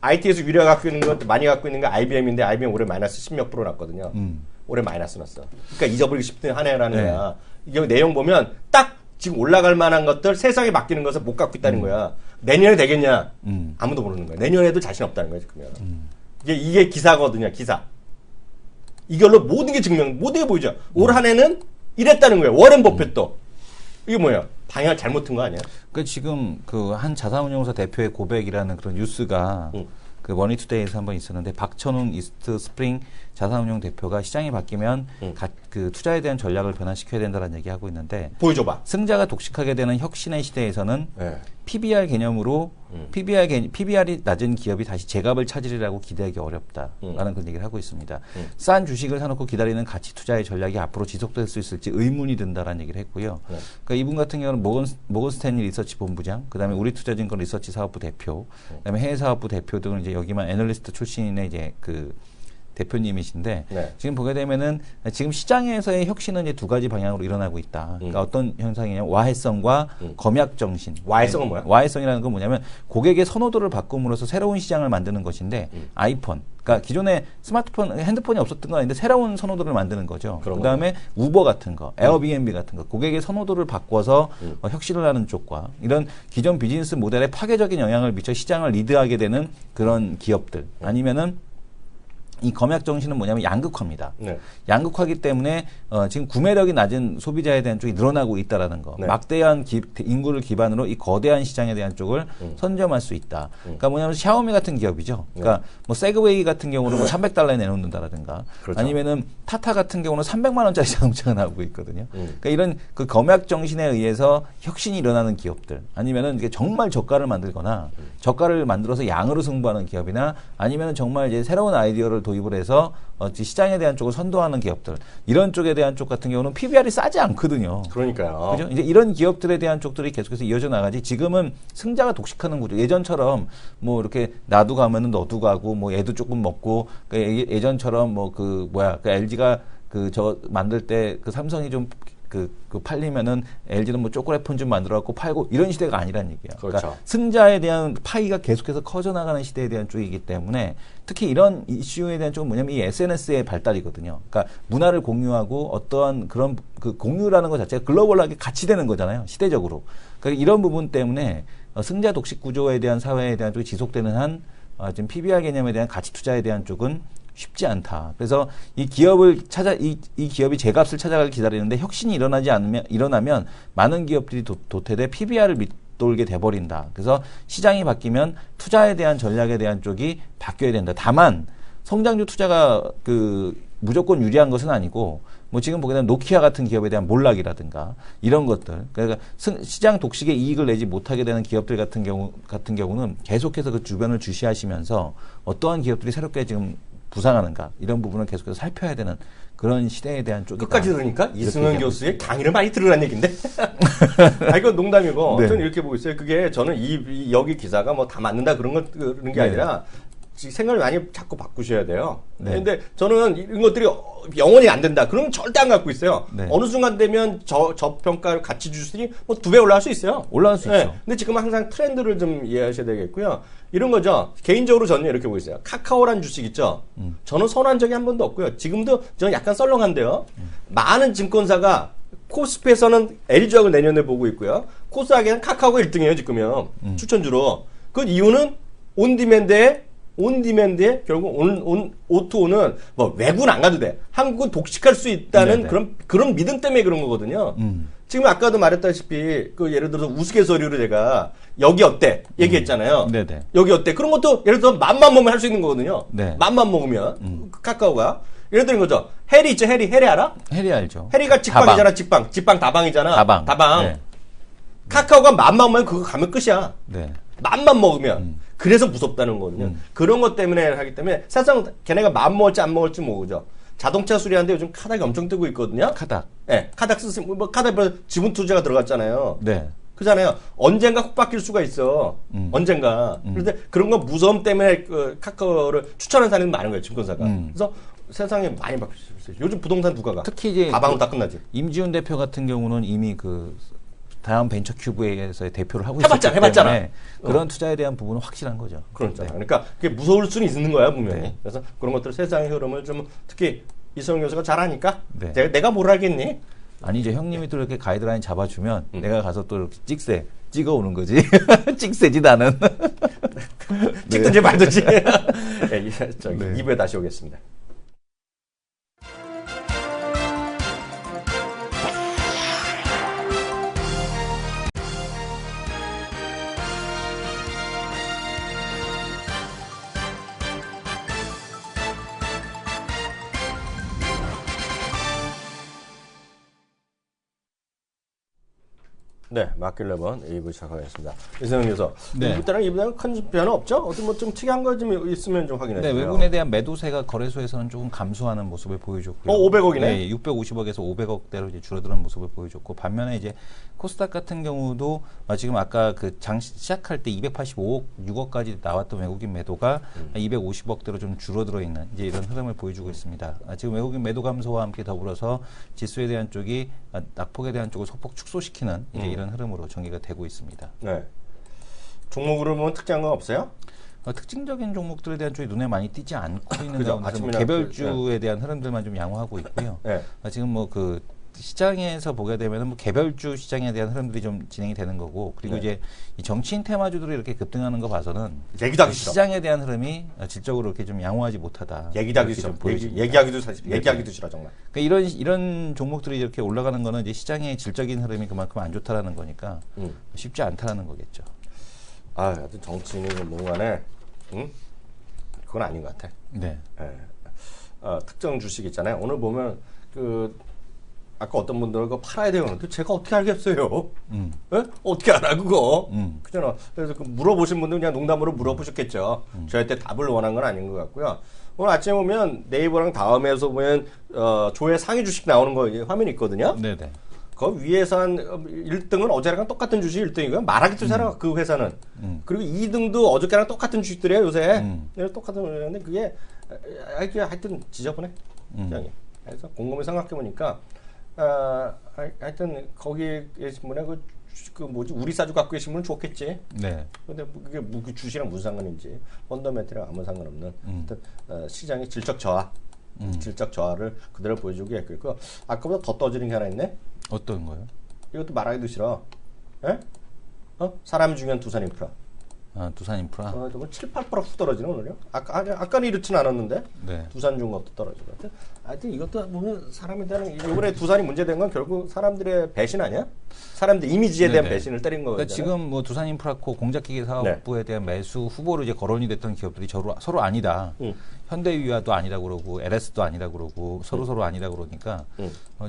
IT에서 위려 갖고 있는 거 많이 갖고 있는 거 IBM인데 IBM 올해 마이너스 10몇 프로 났거든요. 올해 마이너스 났어. 그러니까 잊어버리고 싶은 한 해라는 네. 거야. 이게 내용 보면 딱 지금 올라갈 만한 것들 세상에 맡기는 것을 못 갖고 있다는 거야. 내년에 되겠냐? 아무도 모르는 거야. 내년에도 자신 없다는 거야 지금. 이게 기사거든요. 기사. 이걸로 모든 게 보이죠. 올 한 해는 이랬다는 거예요. 워렌 버핏도. 이게 뭐예요? 방향을 잘못 튼 거 아니야? 그 지금 그 한 자산운용사 대표의 고백이라는 그런 뉴스가 그 머니투데이에서 한번 있었는데 박천웅 이스트 스프링 자산운용 대표가 시장이 바뀌면 그 투자에 대한 전략을 변화시켜야 된다는 얘기하고 있는데 보여줘봐. 승자가 독식하게 되는 혁신의 시대에서는 네. PBR 개념으로 PBR이 낮은 기업이 다시 제값을 찾으리라고 기대하기 어렵다라는 그런 얘기를 하고 있습니다. 싼 주식을 사놓고 기다리는 가치 투자의 전략이 앞으로 지속될 수 있을지 의문이 든다라는 얘기를 했고요. 그러니까 이분 같은 경우는 모건 스탠리 리서치 본부장, 그다음에 우리투자증권 리서치 사업부 대표, 그다음에 해외 사업부 대표 등을 이제 여기만 애널리스트 출신의 이제 그 대표님이신데 네. 지금 보게 되면은 지금 시장에서의 혁신은 이제 두 가지 방향으로 일어나고 있다. 그러니까 어떤 현상이냐면 와해성과 검약 정신. 와해성은 뭐야? 와해성이라는 건 뭐냐면 고객의 선호도를 바꿈으로써 새로운 시장을 만드는 것인데 아이폰. 그러니까 기존에 스마트폰, 핸드폰이 없었던 건 아닌데 새로운 선호도를 만드는 거죠. 그다음에 우버 같은 거, 에어비앤비 같은 거, 고객의 선호도를 바꿔서 혁신을 하는 쪽과 이런 기존 비즈니스 모델에 파괴적인 영향을 미쳐 시장을 리드하게 되는 그런 기업들 아니면은 이 검약 정신은 뭐냐면 양극화입니다. 네. 양극화기 때문에 지금 구매력이 낮은 소비자에 대한 쪽이 늘어나고 있다라는 거. 네. 막대한 인구를 기반으로 이 거대한 시장에 대한 쪽을 선점할 수 있다. 그러니까 뭐냐면 샤오미 같은 기업이죠. 그러니까 뭐 세그웨이 같은 경우는 뭐 300달러에 내놓는다라든가 그렇죠. 아니면은 타타 같은 경우는 300만 원짜리 자동차가 나오고 있거든요. 그러니까 이런 그 검약 정신에 의해서 혁신이 일어나는 기업들 아니면은 이게 정말 저가를 만들거나 저가를 만들어서 양으로 승부하는 기업이나 아니면은 정말 이제 새로운 아이디어를 도입을 해서 시장에 대한 쪽을 선도하는 기업들 이런 쪽에 대한 쪽 같은 경우는 PBR이 싸지 않거든요. 그러니까요. 그죠? 이제 이런 기업들에 대한 쪽들이 계속해서 이어져 나가지. 지금은 승자가 독식하는 구조. 예전처럼 뭐 이렇게 나도 가면은 너도 가고 뭐 얘도 조금 먹고 그러니까 예전처럼 뭐 그 LG가 그 저 만들 때 그 삼성이 좀 그 팔리면은 LG는 뭐 초콜릿폰 좀 만들어 갖고 팔고 이런 시대가 아니란 얘기야. 그렇죠. 그러니까 승자에 대한 파이가 계속해서 커져 나가는 시대에 대한 쪽이기 때문에 특히 이런 이슈에 대한 쪽은 뭐냐면 이 SNS의 발달이거든요. 그러니까 문화를 공유하고 어떠한 그런 그 공유라는 것 자체가 글로벌하게 같이 되는 거잖아요. 시대적으로. 그러니까 이런 부분 때문에 승자 독식 구조에 대한 사회에 대한 쪽이 지속되는 한 지금 PBR 개념에 대한 가치 투자에 대한 쪽은 쉽지 않다. 그래서 이 기업을 이 기업이 제값을 찾아가길 기다리는데 혁신이 일어나면 많은 기업들이 도태돼 PBR을 밑돌게 돼버린다. 그래서 시장이 바뀌면 투자에 대한 전략에 대한 쪽이 바뀌어야 된다. 다만 성장주 투자가 무조건 유리한 것은 아니고 뭐 지금 보게 되면 노키아 같은 기업에 대한 몰락이라든가 이런 것들 그러니까 시장 독식에 이익을 내지 못하게 되는 기업들 같은 경우는 계속해서 그 주변을 주시하시면서 어떠한 기업들이 새롭게 지금 부상하는가 이런 부분을 계속해서 살펴야 되는 그런 시대에 대한 쪽이다. 끝까지 들으니까 이승원 교수의 강의를 많이 들으라는 얘기인데. 이건 농담이고 네. 저는 이렇게 보고 있어요. 그게 저는 여기 기사가 뭐 다 맞는다 그런 게 아니라 생각을 많이 자꾸 바꾸셔야 돼요. 네. 근데 저는 이런 것들이 영원히 안 된다. 그러면 절대 안 갖고 있어요. 네. 어느 순간 되면 저평가를 같이 주시니 뭐 2배 올라갈 수 있어요. 올라갈 수 있죠. 근데 지금은 항상 트렌드를 좀 이해하셔야 되겠고요. 이런 거죠. 개인적으로 저는 이렇게 보고 있어요. 카카오란 주식 있죠. 저는 선호한 적이 한 번도 없고요. 지금도 저는 약간 썰렁한데요. 많은 증권사가 코스피에서는 LG하고 내년에 보고 있고요. 코스닥에는 카카오가 1등이에요, 지금요. 추천주로. 그 이유는 온디맨드에 결국 O2O는 뭐 외국은 안 가도 돼. 한국은 독식할 수 있다는 그런 믿음 때문에 그런 거거든요. 지금 아까도 말했다시피 그 예를 들어서 우스갯소리로 제가 여기 어때 얘기했잖아요. 네네. 여기 어때 그런 것도 예를 들어서 맘만 먹으면 할 수 있는 거거든요. 네. 맘만 먹으면 카카오가 예를 들은 거죠. 해리 있죠. 해리 알아? 해리 알죠. 해리가 직방이잖아. 직방 다방이잖아. 다방. 네. 카카오가 맘만 먹으면 그거 가면 끝이야. 네. 맘만 먹으면. 그래서 무섭다는 거거든요. 그런 것 때문에 하기 때문에 사실상 걔네가 맘 먹을지 안 먹을지 모르죠. 자동차 수리하는데 요즘 카닥이 엄청 뜨고 있거든요. 카닥. 네, 카닥 쓰시면 뭐 카닥 지분 투자가 들어갔잖아요. 네. 그잖아요. 언젠가 훅 바뀔 수가 있어. 언젠가. 그런데 그런 거 무서움 때문에 카카오를 추천하는 사람이 많은 거예요. 증권사가. 그래서 세상에 많이 바뀔 수 있어요. 요즘 부동산 누가 가? 특히 이제 다방은 다 끝나지. 임지훈 대표 같은 경우는 이미 다음 벤처큐브에서의 대표를 하고 해봤잖아. 있기 때문에 그런 투자에 대한 부분은 확실한 거죠. 그렇죠. 네. 그러니까 그게 무서울 수는 있는 거야 분명히. 네. 그래서 그런 것들 세상의 흐름을 좀 특히 이성훈 교수가 잘하니까 네. 내가 뭘 하겠니? 아니죠. 형님이 또 이렇게 가이드라인 잡아주면 내가 가서 또 이렇게 찍어오는 거지. 찍세지 나는. 찍든지 말든지. 네, 저기 네. 2부에 다시 오겠습니다. 네, 마켓11 2부 시작하겠습니다. 이승영 교수, 네. 일단은 이번에는 큰 변화 없죠? 어떤 뭐 좀 특이한 거 좀 있으면 좀 확인해 네, 주세요. 외국인에 대한 매도세가 거래소에서는 조금 감소하는 모습을 보여줬고요. 500억이네? 네, 650억에서 500억대로 이제 줄어드는 모습을 보여줬고, 반면에 이제 코스닥 같은 경우도 지금 아까 그 장 시작할 때 285억, 6억까지 나왔던 외국인 매도가 250억대로 좀 줄어들어 있는 이제 이런 흐름을 보여주고 있습니다. 지금 외국인 매도 감소와 함께 더불어서 지수에 대한 쪽이 낙폭에 대한 쪽을 소폭 축소시키는 이제 이런 흐름으로 전개가 되고 있습니다. 네. 종목으로 보면 특이한 건 없어요? 특징적인 종목들에 대한 쪽이 눈에 많이 띄지 않고 있는 그죠. 가운데서 뭐 아침이나 개별주에 대한 흐름들만 좀 양호하고 있고요. 네. 지금 뭐 그 시장에서 보게 되면 뭐 개별주 시장에 대한 흐름들이 좀 진행이 되는 거고, 그리고 네. 이제 이 정치인 테마주들이 이렇게 급등하는 거 봐서는 얘기도 하기 싫어. 시장에 대한 흐름이 질적으로 이렇게 좀 양호하지 못하다. 얘기도 하기 이렇게 싫어. 좀 보여집니다. 얘기하기도 사실 얘기하기도 싫어 정말. 그러니까 이런 종목들이 이렇게 올라가는 거는 이제 시장의 질적인 흐름이 그만큼 안 좋다라는 거니까 쉽지 않다라는 거겠죠. 아, 하여튼 정치인이 뭐간에 그건 아닌 것 같아. 네. 예. 특정 주식 있잖아요. 오늘 보면 아까 어떤 분들은 그거 팔아야 돼요. 근데 제가 어떻게 알겠어요? 예? 어떻게 알아 그거? 그잖아. 그래서 그 물어보신 분들 그냥 농담으로 물어보셨겠죠. 저한테 답을 원한 건 아닌 것 같고요. 오늘 아침에 보면 네이버랑 다음에서 보면 조회 상위 주식 나오는 거 화면이 있거든요. 네네. 그 위에서 한 1등은 어제랑 똑같은 주식 1등이고요. 말하기도 잘하 그 회사는. 그리고 2등도 어저께랑 똑같은 주식들이에요 요새. 네, 똑같은 주식인데 그게 하여튼 지저분해. 시장이. 그래서 곰곰이 생각해 보니까 하여튼 거기에 계신 분의 그 뭐지 우리 사주 갖고 계신 분은 좋겠지. 네. 근데 그게 그 주식이랑 무슨 상관인지 펀더멘트랑 아무 상관없는 하여튼 시장의 질적 저하. 질적 저하를 그대로 보여주고 있고 아까보다 더 떠지는 게 하나 있네. 어떤 거요? 이것도 말하기도 싫어. 에? 사람 중요한 두산인프라. 두산인프라. 뭐 7, 8%훅 떨어지네 오늘요. 아까는 이렇진 않았는데. 네. 두산중공업도 떨어지고. 하여튼 이것도 보면 사람에 대한 이번에 두산이 문제된 건 결국 사람들의 배신 아니야? 사람들 이미지에 대한 네네. 배신을 때린 거잖아요. 그러니까 지금 뭐 두산인프라코 공작기계 사업부에 대한 매수 후보로 이제 거론이 됐던 기업들이 서로 아니다. 현대위와도 아니라 그러고 LS도 아니라 그러고 서로 아니라 그러니까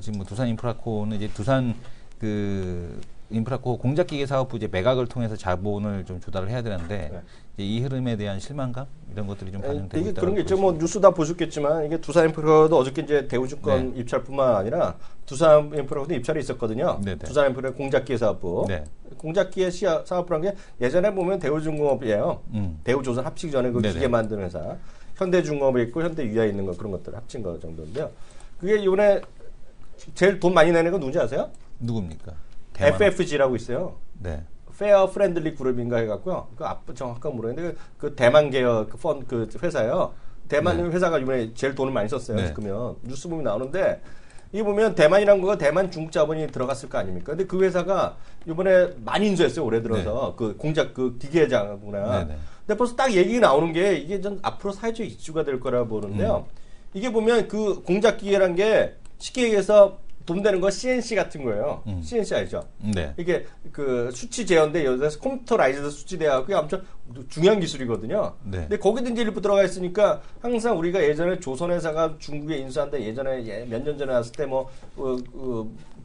지금 뭐 두산인프라코는 이제 두산 그 인프라코 공작기계 사업부 이제 매각을 통해서 자본을 좀 조달을 해야 되는데 이제 이 흐름에 대한 실망감 이런 것들이 좀 반영되고 이게 있다. 그런 게 있죠. 뭐 뉴스 다 보셨겠지만 이게 두산인프라도 어저께 이제 대우증권 입찰뿐만 아니라 두산인프라도 입찰이 있었거든요. 네네. 두산인프라 공작기계 사업부. 네. 공작기계 사업부란 게 예전에 보면 대우중공업이에요. 대우조선 합치기 전에 그 네네. 기계 만드는 회사. 현대중공업에 있고 현대위아에 있는 거 그런 것들 합친 거 정도인데요. 그게 이번에 제일 돈 많이 내는 건 누군지 아세요? 누굽니까? FFG라고 있어요. 네. 페어 프렌들리 그룹인가 해갖고요. 그 정확한 모르겠는데 그 대만 계열 그 회사예요. 대만 회사가 이번에 제일 돈을 많이 썼어요. 네. 그러면 뉴스 보면 나오는데 이게 보면 대만이란 거가 대만 중국 자본이 들어갔을 거 아닙니까? 근데 그 회사가 이번에 많이 인수했어요. 올해 들어서 그 공작 그 기계장구나. 네네. 근데 벌써 딱 얘기가 나오는 게 이게 전 앞으로 사회적 이슈가 될 거라 보는데요. 이게 보면 그 공작 기계란 게 쉽게 얘기해서 돈 되는 거 CNC 같은 거예요. CNC 알죠? 네. 이게 그 수치 제어인데 여기서 컴퓨터라이즈드 수치 대하고 그게 엄청 중요한 기술이거든요. 네. 근데 거기도 이제 일부 들어가 있으니까 항상 우리가 예전에 조선회사가 중국에 인수한다 예전에 몇 년 전에 왔을 때 뭐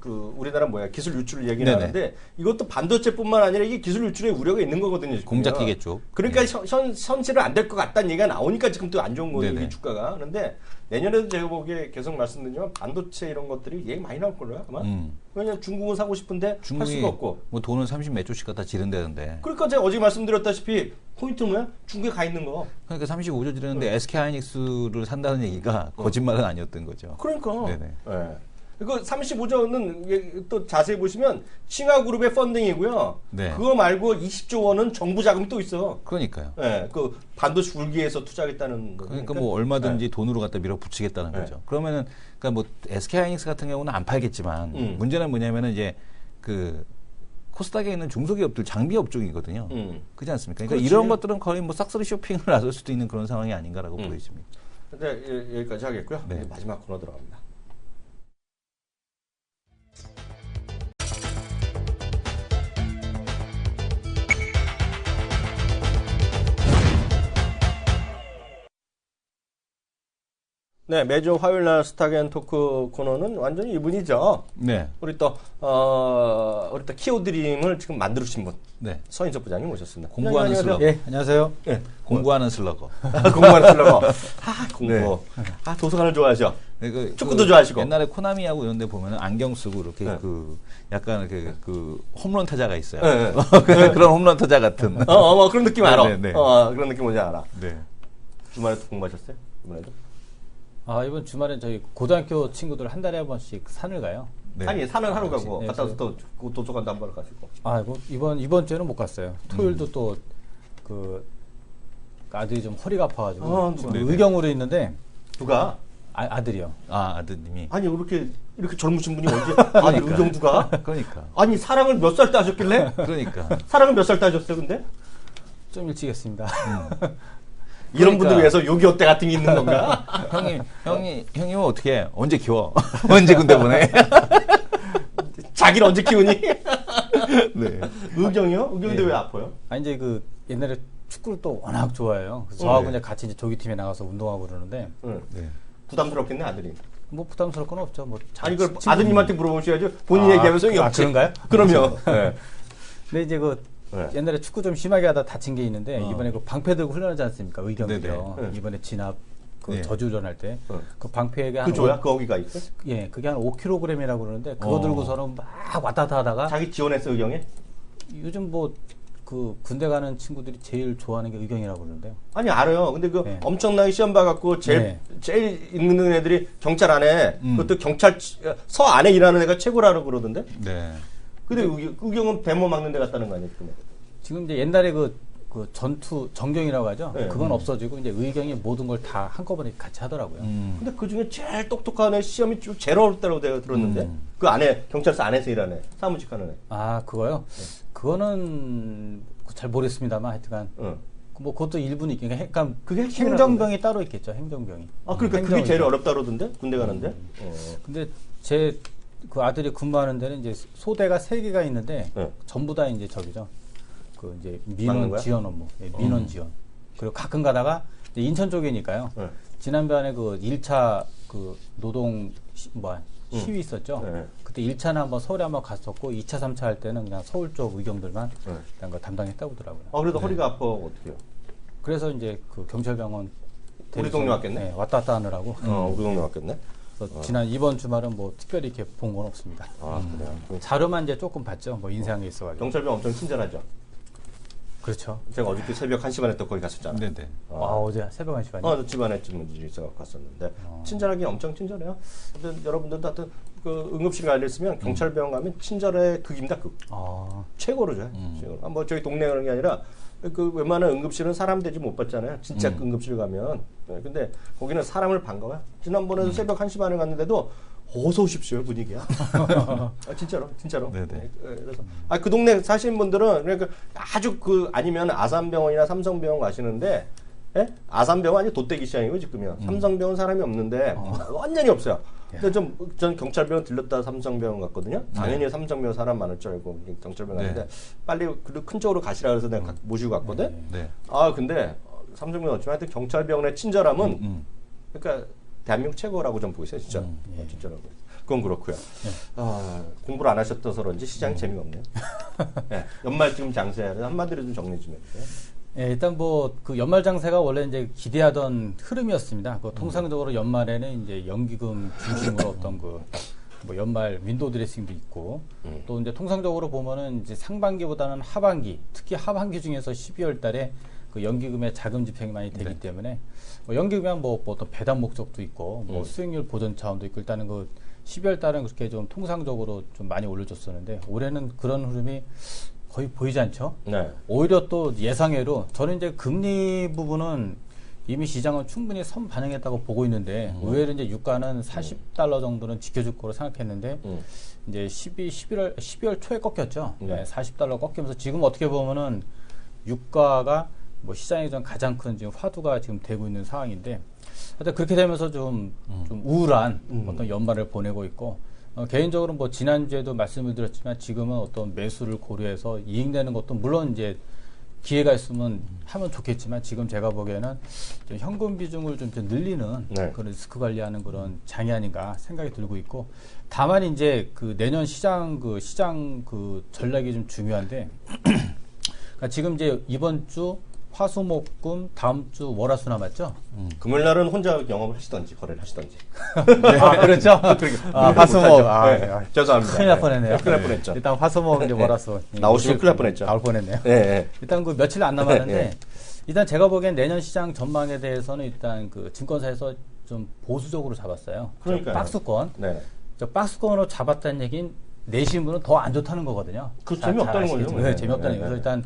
그 우리나라 뭐야 기술 유출을 얘기를 네네. 하는데 이것도 반도체뿐만 아니라 이게 기술 유출에 우려가 있는 거거든요. 지금요. 공작기계 쪽. 그러니까 현실은 안 될 것 같다는 얘기가 나오니까 지금 또 안 좋은 거예요. 네네. 이게 주가가. 그런데 내년에도 제가 보기에 계속 말씀드리지만 반도체 이런 것들이 얘기 많이 나올 거예요. 아마. 왜냐면 중국은 사고 싶은데 할 중국이 수가 없고. 뭐 돈을 30몇 조씩 갖다 지른다는데. 그러니까 제가 어제 말씀드렸다시피 포인트는 뭐야? 중국에 가 있는 거. 그러니까 35조 지르는데 SK하이닉스를 산다는 얘기가 거짓말은 아니었던 거죠. 그러니까. 네네. 예. 이거 35조는 또 자세히 보시면 칭화그룹의 펀딩이고요. 네. 그거 말고 20조 원은 정부 자금 또 있어. 그러니까요. 예, 그 반도체 굴기에서 투자하겠다는 거. 그러니까 뭐 얼마든지 돈으로 갖다 밀어붙이겠다는 네. 거죠. 그러면은 그러니까 뭐 SK하이닉스 같은 경우는 안 팔겠지만 문제는 뭐냐면은 이제 그 코스닥에 있는 중소기업들 장비 업종이거든요. 그렇지 않습니까? 그러니까 그렇지. 이런 것들은 거의 뭐 싹쓸이 쇼핑을 나설 수도 있는 그런 상황이 아닌가라고 보여집니다. 근데 여기까지 하겠고요. 네. 이제 마지막 코너 들어갑니다. 네, 매주 화요일 날 스타겐 토크 코너는 완전히 이분이죠. 네. 우리 또 키오드림을 지금 만들으신 분. 네. 서인석 부장님 모셨습니다. 공부하는 안녕하세요. 슬러거. 예, 안녕하세요. 네. 공부하는 슬러거. 공부하는 슬러거. 공부. 네. 도서관을 좋아하셔. 그, 축구도 좋아하시고. 옛날에 코나미하고 이런 데 보면 안경 쓰고 이렇게 네. 약간 그 홈런 타자가 있어요. 네, 네. 그런 홈런 타자 같은. 그런 느낌 알아. 네, 네. 그런 느낌 뭔지 알아. 네. 주말에 또 공부하셨어요? 이번에도? 이번 주말엔 저희 고등학교 친구들 한 달에 한 번씩 산을 가요. 네. 아니, 산은 하루 가고, 네, 갔다 와서 또 도서관도 한 번 가시고. 이번 주에는 못 갔어요. 토요일도 또 아들이 좀 허리가 아파가지고 지금 네네. 의경으로 있는데 누가? 아들이요. 아드님이. 아니, 이렇게 젊으신 분이 언제? 아니, 의경주가? 그러니까. 아니, 사랑을 몇 살 때 하셨길래? 그러니까. 사랑을 몇 살 때 하셨어요, 근데? 좀 일찍 했습니다. 이런 그러니까. 분들 위해서 6.25 때 같은 게 있는 건가? 형님은 어떻게 해? 언제 키워? 언제 군대 보내? 자기를 언제 키우니? 네. 의경이요? 의경인데 예. 왜 아파요? 이제 옛날에 축구를 또 워낙 좋아해요. 그래서 저하고 이제 같이 이제 조기팀에 나가서 운동하고 그러는데 응. 네. 부담스럽겠네, 아들이. 뭐 부담스러울 건 없죠. 뭐 아니, 그걸 아드님한테 물어보셔야죠. 본인 얘기하면 소용이 없지. 그런가요? 그럼요. 네. 근데 이제 네. 옛날에 축구 좀 심하게 하다 다친 게 있는데 이번에 방패 들고 훈련하지 않습니까? 의경이요. 네네. 네. 이번에 진압 네. 저지훈련 때 네. 그 방패가 그 조야? 거기가 있어? 예, 그게 한 5kg이라고 그러는데 그거 들고서는 막 왔다 갔다 하다가 자기 지원했어, 의경에? 요즘 군대 가는 친구들이 제일 좋아하는 게 의경이라고 그러는데요. 아니, 알아요. 근데 네. 엄청나게 시험 봐갖고 제일 있는 애들이 경찰 안에, 그것도 서 안에 일하는 애가 최고라고 그러던데? 네. 근데 의경은 데모 막는 데 갔다는 거 아니에요, 지금? 지금 이제 옛날에 그 전투 정경이라고 하죠. 네. 그건 없어지고 이제 의경이 모든 걸 다 한꺼번에 같이 하더라고요. 근데 그 중에 제일 똑똑한 애 시험이 좀 제일 어렵다고 내가 들었는데? 그 안에, 경찰서 안에서 일하는 애, 사무직 하는 애. 그거요? 그거는 잘 모르겠습니다만 하여튼간 응. 뭐 그것도 일부는 있긴 해. 그러니까 그게 핵심이라고 행정병이 따로 있겠죠. 행정병이. 그러니까 그게 행정이죠. 제일 어렵다 그러던데? 군대 가는데? 근데 제 그 아들이 근무하는 데는 이제 소대가 3개가 있는데 네. 전부 다 이제 저기죠. 이제 막는 민원 거야? 지원 업무, 민원 지원. 그리고 가끔 가다가 이제 인천 쪽이니까요. 네. 지난번에 1차 노동 시위 있었죠. 네. 그때 1차는 한번 서울에 한번 갔었고 2차, 3차 할 때는 그냥 서울 쪽 의경들만 네. 그런 거 담당했다고 하더라고요. 그래도 허리가 아파, 어떻게 해요? 그래서 이제 경찰병원 우리 동네 왔겠네? 네, 왔다 갔다 하느라고. 우리 동네 왔겠네? 그래서 이번 주말은 뭐 특별히 이렇게 본 건 없습니다. 그래요. 자료만 이제 조금 봤죠. 뭐 인상에 있어가지고. 경찰병 엄청 친절하죠? 그렇죠. 제가 어저께 새벽 1시 반에 또 거기 갔었잖아. 네네. 어제 새벽 1시 반에. 집안에 좀 일이 있어 갔었는데 친절하긴 엄청 친절해요. 근데 여러분들도 하여튼 응급실 가 있으면 경찰병원 가면 친절의 극입니다, 극. 최고로 줘요. 최고로. 뭐 저희 동네 그런 게 아니라 웬만한 응급실은 사람 대지 못 받잖아요. 진짜 응급실 가면. 네, 근데 거기는 사람을 반가워요. 지난번에도 새벽 1시 반에 갔는데도 어서 오십시오 진짜로. 진짜로. 네네. 네, 그래서 그 동네 사시는 분들은 그러니까 아주 아니면 아산병원이나 삼성병원 가시는데, 예? 아산병원 아니 돗대기 시장이고 지금요. 삼성병원 사람이 없는데 완전히 없어요. 근데 전 경찰병원 들렸다 삼성병원 갔거든요. 당연히 삼성병원 사람 많을 줄 알고 경찰병원 갔는데 빨리 큰 쪽으로 가시라 그래서 내가 모시고 갔거든. 네. 근데 삼성병원 없지만 하여튼 경찰병원의 친절함은 그러니까 대한민국 최고라고 좀 보고 있어요, 진짜. 진짜라고. 그건 그렇고요. 공부를 안 하셨어서 그런지 시장이 재미가 없네요. 네, 연말쯤 장세야. 한마디로 좀 정리 좀 해주세요. 예, 일단 연말 장세가 원래 이제 기대하던 흐름이었습니다. 통상적으로 연말에는 이제 연기금 중심으로 어떤 연말 윈도우 드레싱도 있고 또 이제 통상적으로 보면은 이제 상반기보다는 하반기, 특히 하반기 중에서 12월 달에 연기금의 자금 집행이 많이 되기 때문에 연기금에 어떤 배당 목적도 있고 수익률 보전 차원도 있고 일단은 12월 달은 그렇게 좀 통상적으로 좀 많이 올려줬었는데 올해는 그런 흐름이 거의 보이지 않죠. 네. 오히려 또 예상외로 저는 이제 금리 부분은 이미 시장은 충분히 선 반영했다고 보고 있는데 의외로 이제 유가는 40달러 정도는 지켜줄 거로 생각했는데 이제 12월 초에 꺾였죠. 네. 40달러 꺾이면서 지금 어떻게 보면은 유가가 시장에 좀 가장 큰 지금 화두가 지금 되고 있는 상황인데 하여튼 그렇게 되면서 좀 우울한 어떤 연말을 보내고 있고 개인적으로 지난주에도 말씀을 드렸지만 지금은 어떤 매수를 고려해서 이익 내는 것도 물론 이제 기회가 있으면 하면 좋겠지만 지금 제가 보기에는 좀 현금 비중을 좀 늘리는 네. 그런 리스크 관리하는 그런 장이 아닌가 생각이 들고 있고 다만 이제 그 내년 시장 그 전략이 좀 중요한데 그러니까 지금 이제 이번 주 화수목금 다음 주 월화수 남았죠? 금요일 날은 혼자 영업을 하시던지 거래를 하시던지. 아, 그렇죠? 화수목. 네. 죄송합니다. 큰일 날 뻔했네요. 큰일 날 뻔했죠. 일단 화수목 이제 월화수. 나오시면 큰일 날 뻔했죠. 나올 뻔했네요. 네. 일단 그 며칠 안 남았는데 네. 일단 제가 보기엔 내년 시장 전망에 대해서는 일단 그 증권사에서 좀 보수적으로 잡았어요. 그러니까요. 박스권. 네. 저 박스권으로 잡았다는 얘기는 내신 분은 더 안 좋다는 거거든요. 그 다 재미없다는 아시겠지만. 거죠. 네, 네. 재미없다는 네. 거죠. 일단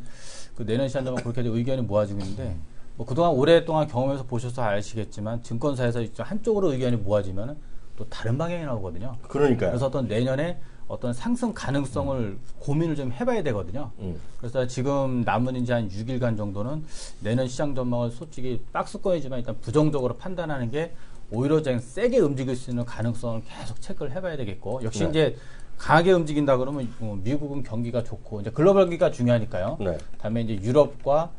그 내년 시장 전망 그렇게 의견이 모아지고 있는데 뭐 그동안 오랫동안 경험해서 보셔서 아시겠지만 증권사에서 한쪽으로 의견이 모아지면 또 다른 방향이 나오거든요. 그러니까요. 그래서 어떤 내년에 어떤 상승 가능성을 고민을 좀 해봐야 되거든요. 그래서 지금 남은 이제 한 6일간 정도는 내년 시장 전망을 솔직히 박스권이지만 일단 부정적으로 판단하는 게 오히려 좀 세게 움직일 수 있는 가능성을 계속 체크를 해봐야 되겠고 역시 네. 이제 강하게 움직인다 그러면 미국은 경기가 좋고 이제 글로벌 경기가 중요하니까요. 네. 다음에 이제 유럽과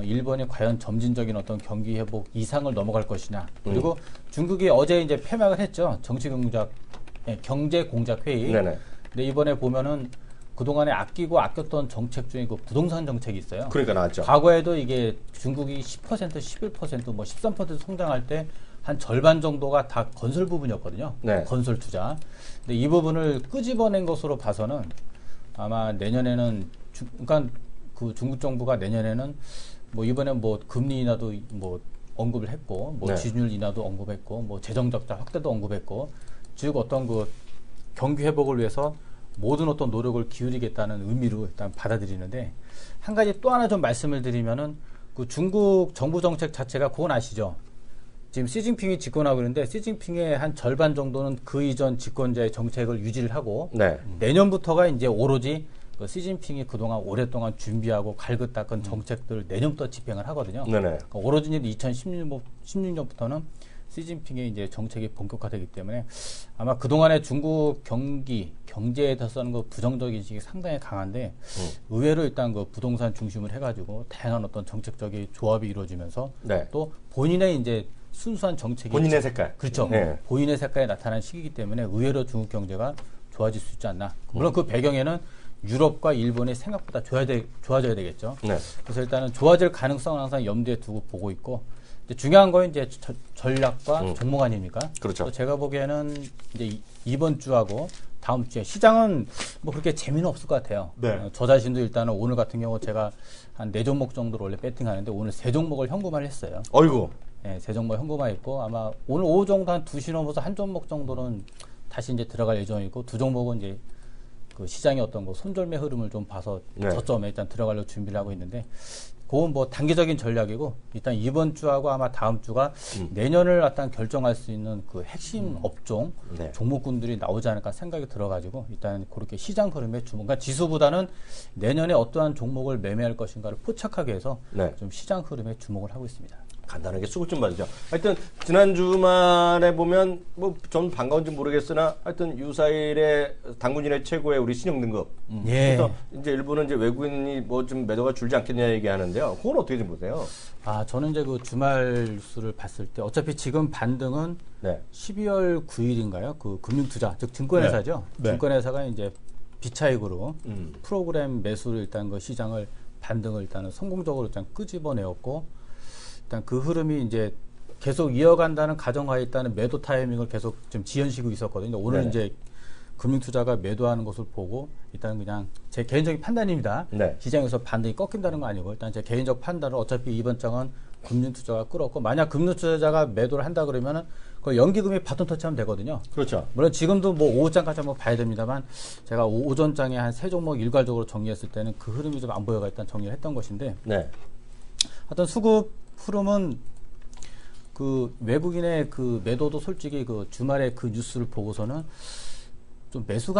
일본이 과연 점진적인 어떤 경기 회복 이상을 넘어갈 것이냐. 그리고 중국이 어제 이제 폐막을 했죠. 경제 공작 회의. 네네. 근데 이번에 보면은 그동안에 아꼈던 정책 중에 그 부동산 정책이 있어요. 그러니까 나왔죠. 과거에도 이게 중국이 10%, 11%, 뭐 13% 성장할 때 한 절반 정도가 다 건설 부분이었거든요. 네. 건설 투자. 근데 이 부분을 끄집어낸 것으로 봐서는 아마 내년에는 그러니까 그 중국 정부가 내년에는 뭐 이번에 뭐 금리 인하도 뭐 언급을 했고 뭐 네. 지준율 인하도 언급했고 뭐 재정 적자 확대도 언급했고 즉 어떤 그 경기 회복을 위해서 모든 어떤 노력을 기울이겠다는 의미로 일단 받아들이는데 한 가지 또 하나 좀 말씀을 드리면은 그 중국 정부 정책 자체가 그건 아시죠? 지금 시진핑이 집권하고 있는데 시진핑의 한 절반 정도는 그 이전 집권자의 정책을 유지를 하고 네. 내년부터가 이제 오로지 그 시진핑이 그동안 오랫동안 준비하고 갈긋 닦은 정책들을 내년부터 집행을 하거든요. 네네. 그러니까 오로지 2016년부터는 시진핑의 이제 정책이 본격화되기 때문에 아마 그동안의 중국 경제에 대해서는 그 부정적 인식이 상당히 강한데 의외로 일단 그 부동산 중심을 해가지고 다양한 어떤 정책적인 조합이 이루어지면서 네. 또 본인의 이제 순수한 정책이 본인의 색깔. 그렇죠. 네. 본인의 색깔이 나타난 시기이기 때문에 의외로 중국 경제가 좋아질 수 있지 않나. 물론 그 배경에는 유럽과 일본이 생각보다 좋아져야 되겠죠. 네. 그래서 일단은 좋아질 가능성을 항상 염두에 두고 보고 있고 이제 중요한 건 이제 전략과 종목 아닙니까? 그렇죠. 그래서 제가 보기에는 이제 이번 주하고 다음 주에 시장은 뭐 그렇게 재미는 없을 것 같아요. 네. 저 자신도 일단은 오늘 같은 경우 제가 한 4종목 정도로 원래 배팅하는데 오늘 3종목을 현금화를 했어요. 어이구. 네, 3종목 현금화했고 아마 오늘 오후 정도 한 2시 넘어서 한 종목 정도는 다시 이제 들어갈 예정이고 2종목은 이제 그 시장의 어떤 그 손절매 흐름을 좀 봐서 네. 저점에 일단 들어가려고 준비를 하고 있는데 그건 뭐 단기적인 전략이고 일단 이번 주하고 아마 다음 주가 내년을 일단 결정할 수 있는 그 핵심 업종 네. 종목군들이 나오지 않을까 생각이 들어가지고 일단 그렇게 시장 흐름에 주목. 그러니까 지수보다는 내년에 어떠한 종목을 매매할 것인가를 포착하기 위해서 네. 좀 시장 흐름에 주목을 하고 있습니다. 간단하게 수급 좀 봐주죠. 하여튼 지난 주말에 보면 뭐 전 반가운지 모르겠으나 하여튼 유사일에 당군인의 최고의 우리 신용 등급. 예. 그래서 이제 일부는 이제 외국인이 뭐 좀 매도가 줄지 않겠냐 얘기하는데요. 그건 어떻게 좀 보세요? 아 저는 이제 그 주말 뉴스를 봤을 때 어차피 지금 반등은 네. 12월 9일인가요? 그 금융투자, 즉 증권회사죠. 네. 증권회사가 이제 비차익으로 음. 프로그램 매수를 일단 그 시장을 반등을 일단은 성공적으로 일단 끄집어내었고 일단 그 흐름이 이제 계속 이어간다는 가정하에 있다는 매도 타이밍을 계속 좀 지연시키고 있었거든요. 오늘 네. 이제 금융투자가 매도하는 것을 보고 일단 그냥 제 개인적인 판단입니다. 네. 시장에서 반등이 꺾인다는 거 아니고 일단 제 개인적 판단은 어차피 이번 장은 금융투자가 끌었고 만약 금융투자자가 매도를 한다 그러면은 그 연기금이 바톤 터치하면 되거든요. 그렇죠. 물론 지금도 뭐 오후장까지 한번 봐야 됩니다만 제가 오전장에 한 3종목 일괄적으로 정리했을 때는 그 흐름이 좀 안 보여가 일단 정리를 했던 것인데 네. 하여튼 수급 흐름은 그 외국인의 그 매도도 솔직히 그 주말에 그 뉴스를 보고서는 좀 매수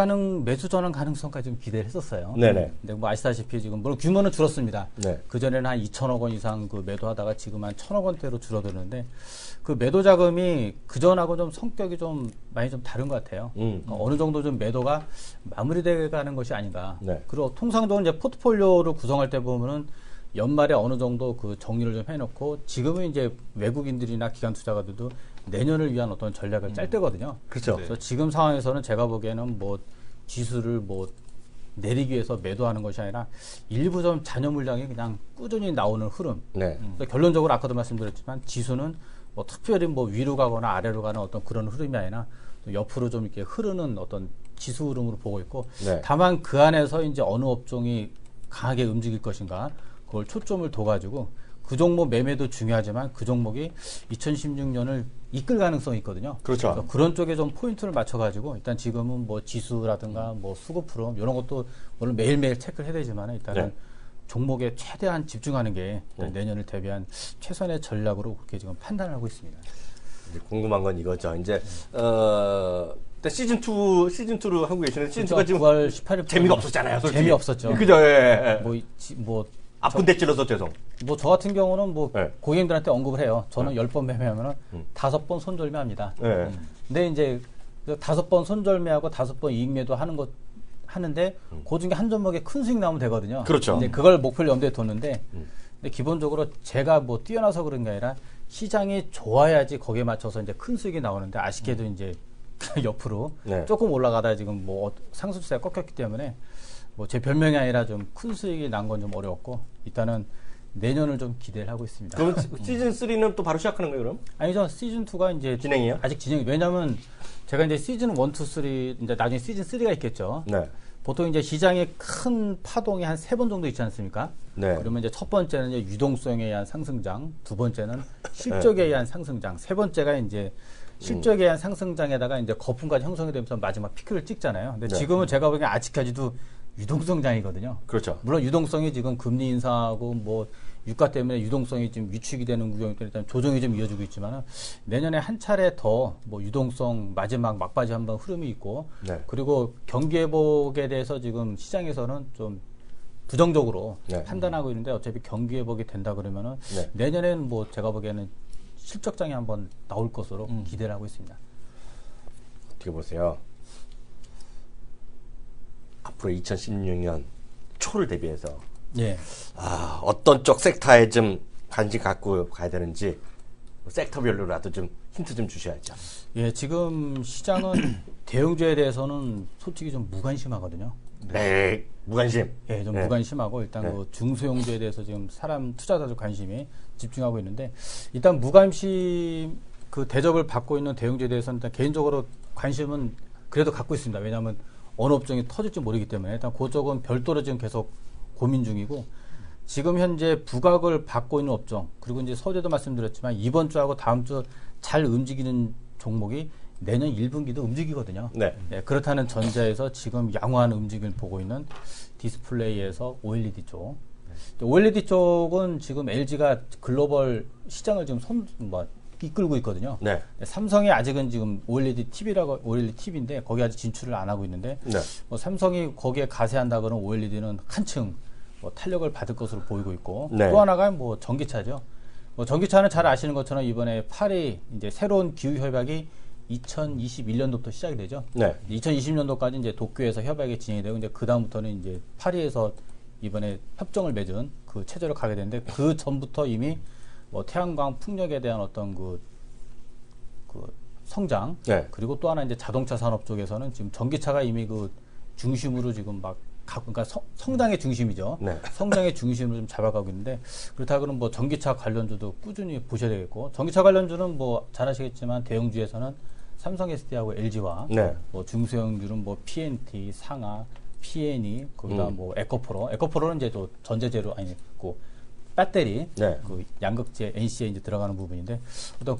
전환 가능성까지 좀 기대를 했었어요. 네네. 근데 뭐 아시다시피 지금 물론 규모는 줄었습니다. 네. 그전에는 한 2천억 원 이상 그 매도하다가 지금 한 1천억 원대로 줄어드는데 그 매도 자금이 그전하고 좀 성격이 좀 많이 좀 다른 것 같아요. 그러니까 어느 정도 좀 매도가 마무리되어 가는 것이 아닌가. 네. 그리고 통상적으로 이제 포트폴리오를 구성할 때 보면은 연말에 어느 정도 그 정리를 좀 해놓고 지금은 이제 외국인들이나 기관 투자가들도 내년을 위한 어떤 전략을 짤 때거든요. 그렇죠. 그래서 지금 상황에서는 제가 보기에는 뭐 지수를 뭐 내리기 위해서 매도하는 것이 아니라 일부 좀 잔여 물량이 그냥 꾸준히 나오는 흐름. 네. 그래서 결론적으로 아까도 말씀드렸지만 지수는 뭐 특별히 뭐 위로 가거나 아래로 가는 어떤 그런 흐름이 아니라 또 옆으로 좀 이렇게 흐르는 어떤 지수 흐름으로 보고 있고 네. 다만 그 안에서 이제 어느 업종이 강하게 움직일 것인가 그걸 초점을 둬가지고 그 종목 매매도 중요하지만 그 종목이 2016년을 이끌 가능성이 있거든요. 그렇죠. 그래서 그런 쪽에 좀 포인트를 맞춰가지고 일단 지금은 뭐 지수라든가 뭐 수급 흐름 이런 것도 물론 매일매일 체크를 해야 되지만 일단은 네. 종목에 최대한 집중하는 게 내년을 대비한 최선의 전략으로 그렇게 지금 판단을 하고 있습니다. 이제 궁금한 건 이거죠. 이제 일단 시즌 2를 하고 계시는데 시즌 2가 지금 9월 18일 재미가 없었잖아요. 솔직히. 재미없었죠. 그죠. 예, 예. 뭐 아픈 데 찔러서 죄송. 뭐 저 같은 경우는 뭐 네. 고객님들한테 언급을 해요. 저는 10번 매매하면은 5번 손절매합니다. 네. 근데 이제 5번 손절매하고 5번 이익매도 하는데 그 중에 한 종목에 큰 수익 나오면 되거든요. 그렇죠. 근데 그걸 목표를 염두에 뒀는데 근데 기본적으로 제가 뭐 뛰어나서 그런 게 아니라 시장이 좋아야지 거기에 맞춰서 이제 큰 수익이 나오는데 아쉽게도 이제 옆으로 네. 조금 올라가다 지금 뭐 상승추세가 꺾였기 때문에 뭐 제 별명이 아니라 좀 큰 수익이 난 건 좀 어려웠고 일단은 내년을 좀 기대를 하고 있습니다. 그럼 시즌 3는 또 바로 시작하는 거예요, 그럼? 아니죠. 시즌 2가 이제 진행이요? 아직 진행이 왜냐면 제가 이제 시즌 1, 2, 3 이제 나중에 시즌 3가 있겠죠. 네. 보통 이제 시장에 큰 파동이 한 3번 정도 있지 않습니까? 네. 그러면 이제 첫 번째는 이제 유동성에 의한 상승장, 두 번째는 실적에 의한 상승장, 세 번째가 이제 실적에 의한 상승장에다가 이제 거품까지 형성이 되면서 마지막 피크를 찍잖아요. 근데 네. 지금은 제가 보기엔 아직까지도 유동성장이거든요. 그렇죠. 물론 유동성이 지금 금리 인상하고 뭐 유가 때문에 유동성이 지금 위축이 되는 구조이기 때문에 일단 조정이 좀 이어지고 있지만은 내년에 한 차례 더 뭐 유동성 마지막 막바지 한번 흐름이 있고 네. 그리고 경기 회복에 대해서 지금 시장에서는 좀 부정적으로 네. 판단하고 있는데 어차피 경기 회복이 된다 그러면은 네. 내년에는 뭐 제가 보기에는 실적장이 한번 나올 것으로 기대를 하고 있습니다. 어떻게 보세요? 앞으로 2016년 초를 대비해서 예. 어떤 쪽 섹터에 좀 관심 갖고 가야 되는지 섹터별로라도 좀 힌트 좀 주셔야죠. 예, 지금 시장은 대형주에 대해서는 솔직히 좀 무관심하거든요. 네, 무관심. 예, 좀 네. 무관심하고 일단 네. 그 중소형주에 대해서 지금 사람 투자자들 관심이 집중하고 있는데 일단 무관심 그 대접을 받고 있는 대형주에 대해서는 일단 개인적으로 관심은 그래도 갖고 있습니다. 왜냐하면 어느 업종이 터질지 모르기 때문에 일단 그쪽은 별도로 지금 계속 고민 중이고 지금 현재 부각을 받고 있는 업종 그리고 이제 서두에도 말씀드렸지만 이번 주하고 다음 주 잘 움직이는 종목이 내년 1분기도 움직이거든요. 네. 네, 그렇다는 전제에서 지금 양호한 움직임을 보고 있는 디스플레이에서 OLED 쪽. OLED 쪽은 지금 LG가 글로벌 시장을 지금 이끌고 있거든요. 네. 삼성이 아직은 지금 OLED TV인데 거기 아직 진출을 안 하고 있는데 네. 뭐 삼성이 거기에 가세한다 그러면 OLED는 한층 뭐 탄력을 받을 것으로 보이고 있고 네. 또 하나가 뭐 전기차죠. 뭐 전기차는 잘 아시는 것처럼 이번에 파리 이제 새로운 기후 협약이 2021년도부터 시작이 되죠. 네. 2020년도까지 이제 도쿄에서 협약이 진행이 되고 이제 그 다음부터는 이제 파리에서 이번에 협정을 맺은 그 체제로 가게 되는데 그 전부터 이미 뭐 태양광 풍력에 대한 어떤 그 성장 네. 그리고 또 하나 이제 자동차 산업 쪽에서는 지금 전기차가 이미 그 중심으로 지금 그러니까 성장의 중심이죠. 네. 성장의 중심으로 좀 잡아가고 있는데 그렇다 그러면 뭐 전기차 관련주도 꾸준히 보셔야 되겠고 전기차 관련주는 뭐 잘 아시겠지만 대형주에서는 삼성 SDI하고 LG와 네. 뭐 중소형주는 뭐 PNT, 상하, PNE 거기다 뭐 에코프로는 이제 또 전자재료 아니고 배터리 네. 그 양극재 NC에 이제 들어가는 부분인데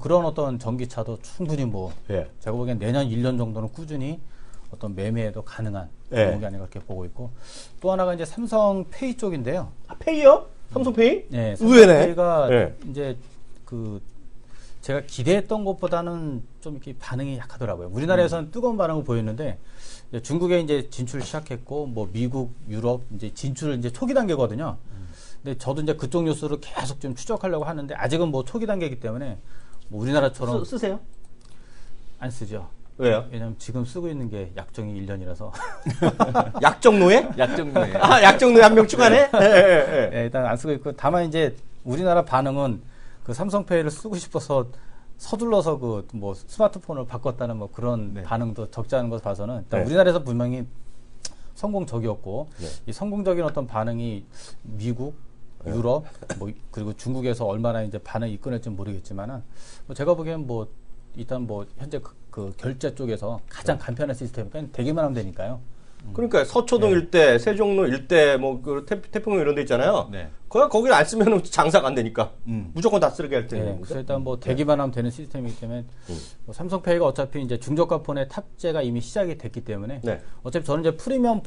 그런 어떤 전기차도 충분히 뭐 예. 제가 보기엔 내년 1년 정도는 꾸준히 어떤 매매에도 가능한 네. 종목이 아닌가 이렇게 보고 있고 또 하나가 이제 삼성페이 쪽인데요. 페이요? 삼성페이? 네, 의외네. 삼성페이가 네. 이제 그 제가 기대했던 것보다는 좀 이렇게 반응이 약하더라고요. 우리나라에서는 뜨거운 반응을 보였는데 이제 중국에 이제 진출 시작했고 뭐 미국, 유럽 이제 진출 이제 초기 단계거든요. 근데 저도 이제 그쪽 뉴스를 계속 좀 추적하려고 하는데 아직은 뭐 초기 단계이기 때문에 뭐 우리나라처럼 쓰세요? 안 쓰죠. 왜요? 왜냐면 지금 쓰고 있는 게 약정이 1년이라서. 약정노예? 약정노예. 아, 약정노예 한 명 추가네? 예, 예, 예. 일단 안 쓰고 있고, 다만 이제 우리나라 반응은 그 삼성페이를 쓰고 싶어서 서둘러서 그 뭐 스마트폰을 바꿨다는 뭐 그런 네. 반응도 적지 않은 것을 봐서는 일단 네. 우리나라에서 분명히 성공적이었고, 네. 이 성공적인 어떤 반응이 미국, 유럽, 뭐 그리고 중국에서 얼마나 이제 반응이 이끌어낼지 모르겠지만은 뭐 제가 보기엔 뭐 일단 뭐 현재 그 결제 쪽에서 가장 간편한 시스템이 그냥 대기만 하면 되니까요. 그러니까 서초동 일대, 세종로 일대, 뭐 그 태평로 이런 데 있잖아요. 네. 거기를 안 쓰면 장사가 안 되니까 음. 무조건 다 쓰게 할 네, 텐데. 그래서 일단 뭐 대기만 하면 되는 시스템이기 때문에 뭐 삼성페이가 어차피 이제 중저가 폰의 탑재가 이미 시작이 됐기 때문에 네. 어차피 저는 이제 프리미엄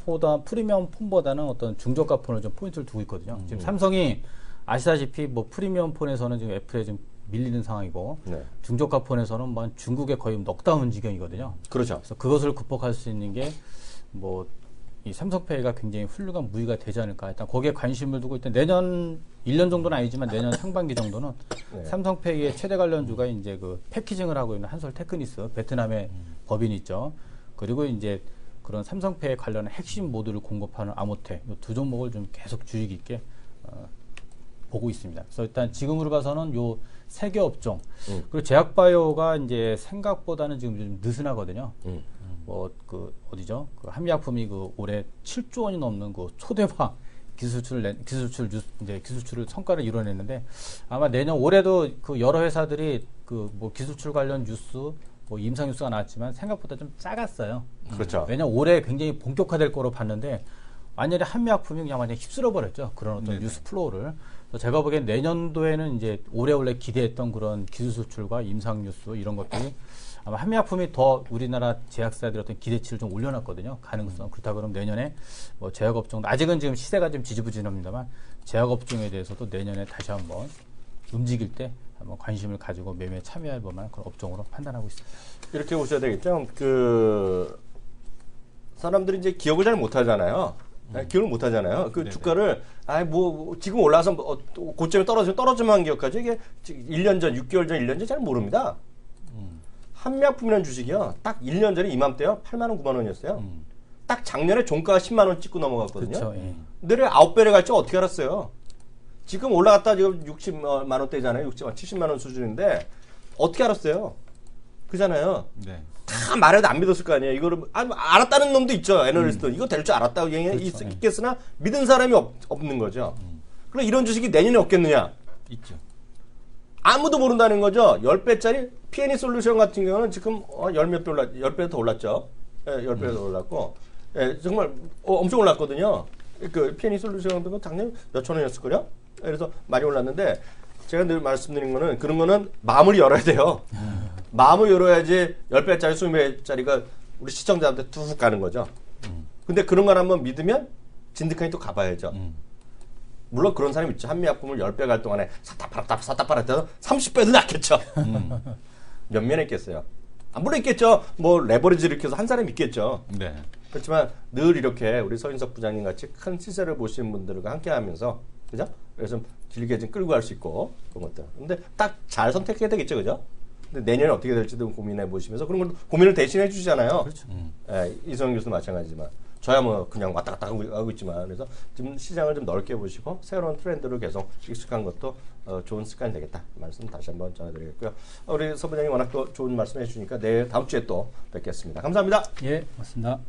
폰보다는 어떤 중저가 폰을 좀 포인트를 두고 있거든요. 지금 삼성이 아시다시피 뭐 프리미엄 폰에서는 지금 애플에 좀 밀리는 상황이고 네. 중저가 폰에서는 뭐 중국에 거의 넉다운 지경이거든요. 그렇죠. 그래서 그것을 극복할 수 있는 게 뭐 이 삼성페이가 굉장히 훌륭한 무기가 되지 않을까. 일단 거기에 관심을 두고 일단 내년 1년 정도는 아니지만 내년 상반기 정도는 네. 삼성페이의 최대 관련주가 이제 그 패키징을 하고 있는 한솔 테크니스 베트남의 법인 있죠. 그리고 이제 그런 삼성페이 관련한 핵심 모듈을 공급하는 아모테 이 두 종목을 좀 계속 주의 깊게 보고 있습니다. 그래서 일단 지금으로 봐서는 요 세 개 업종 그리고 제약바이오가 이제 생각보다는 지금 좀 느슨하거든요. 뭐 그 어디죠? 그 한미약품이 그 올해 7조 원이 넘는 그 초대박 기술출 성과를 이뤄냈는데 아마 내년 올해도 그 여러 회사들이 그 뭐 기술출 관련 뉴스 뭐 임상 뉴스가 나왔지만 생각보다 좀 작았어요. 그렇죠. 왜냐면 올해 굉장히 본격화될 거로 봤는데 완전히 한미약품이 그냥 완전히 휩쓸어 버렸죠. 그런 어떤 뉴스 플로우를. 그래서 제가 보기엔 내년도에는 이제 올해 원래 기대했던 그런 기술 수출과 임상 뉴스 이런 것들이 아마 한미약품이 더 우리나라 제약사들의 어떤 기대치를 좀 올려놨거든요. 가능성. 그렇다 그러면 내년에 뭐 제약업종 아직은 지금 시세가 좀 지지부진합니다만 제약업종에 대해서도 내년에 다시 한번 움직일 때 한번 관심을 가지고 매매에 참여할 만한 그런 업종으로 판단하고 있습니다. 이렇게 보셔야 되겠죠. 그 사람들이 이제 기억을 잘 못하잖아요. 기억을 못하잖아요. 그 네네. 주가를 뭐 지금 올라서 뭐 고점에 떨어지면 기억하죠. 이게 1년 전, 6개월 전, 1년 전 잘 모릅니다. 한미약품이라는 주식이요. 딱 1년 전에 이맘때요. 8만 원, 9만 원이었어요. 딱 작년에 종가가 10만 원 찍고 넘어갔거든요. 그렇죠. 예. 내래 9배를 갈 줄 어떻게 알았어요? 지금 올라갔다 지금 60만 원대잖아요. 70만 원 수준인데 어떻게 알았어요? 그잖아요. 네. 다 말해도 안 믿었을 거 아니에요. 이거를 알았다는 놈도 있죠. 애널리스트. 이거 될 줄 알았다고 있겠으나 믿은 사람이 없는 거죠. 그럼 이런 주식이 내년에 없겠느냐? 있죠. 아무도 모른다는 거죠. 10배짜리 P&E 솔루션 같은 경우는 지금 10배 더 올랐죠. 예, 10배 더 올랐고, 예, 정말 엄청 올랐거든요. 그 P&E 솔루션 같은 거 작년 몇천 원이었을걸요? 그래서 많이 올랐는데, 제가 늘 말씀드린 거는 그런 거는 마음을 열어야 돼요. 마음을 열어야지 10배짜리, 20배짜리가 우리 시청자한테 툭 가는 거죠. 근데 그런 걸 한번 믿으면 진득하니 또 가봐야죠. 물론 그런 사람이 있죠. 한미약품을 10배 갈 동안에 사다 팔았다 30배도 낫겠죠. 몇 명 있겠어요. 물론 있겠죠. 뭐 레버리지를 이렇게 해서 한 사람이 있겠죠. 네. 그렇지만 늘 이렇게 우리 서인석 부장님 같이 큰 시세를 보시는 분들과 함께 하면서, 그죠? 그래서 좀 길게 좀 끌고 갈 수 있고, 그런 것들. 근데 딱 잘 선택해야 되겠죠. 그죠? 근데 내년에 어떻게 될지도 고민해 보시면서 그런 걸 고민을 대신해 주시잖아요. 그렇죠. 예, 이성영 교수도 마찬가지지만. 저야 뭐 그냥 왔다 갔다 하고 있지만, 그래서 지금 시장을 좀 넓게 보시고 새로운 트렌드를 계속 익숙한 것도 좋은 습관이 되겠다 말씀 다시 한번 전해드리겠고요. 우리 서 부장님 워낙 또 좋은 말씀 해주시니까 내일 다음 주에 또 뵙겠습니다. 감사합니다. 예, 맞습니다.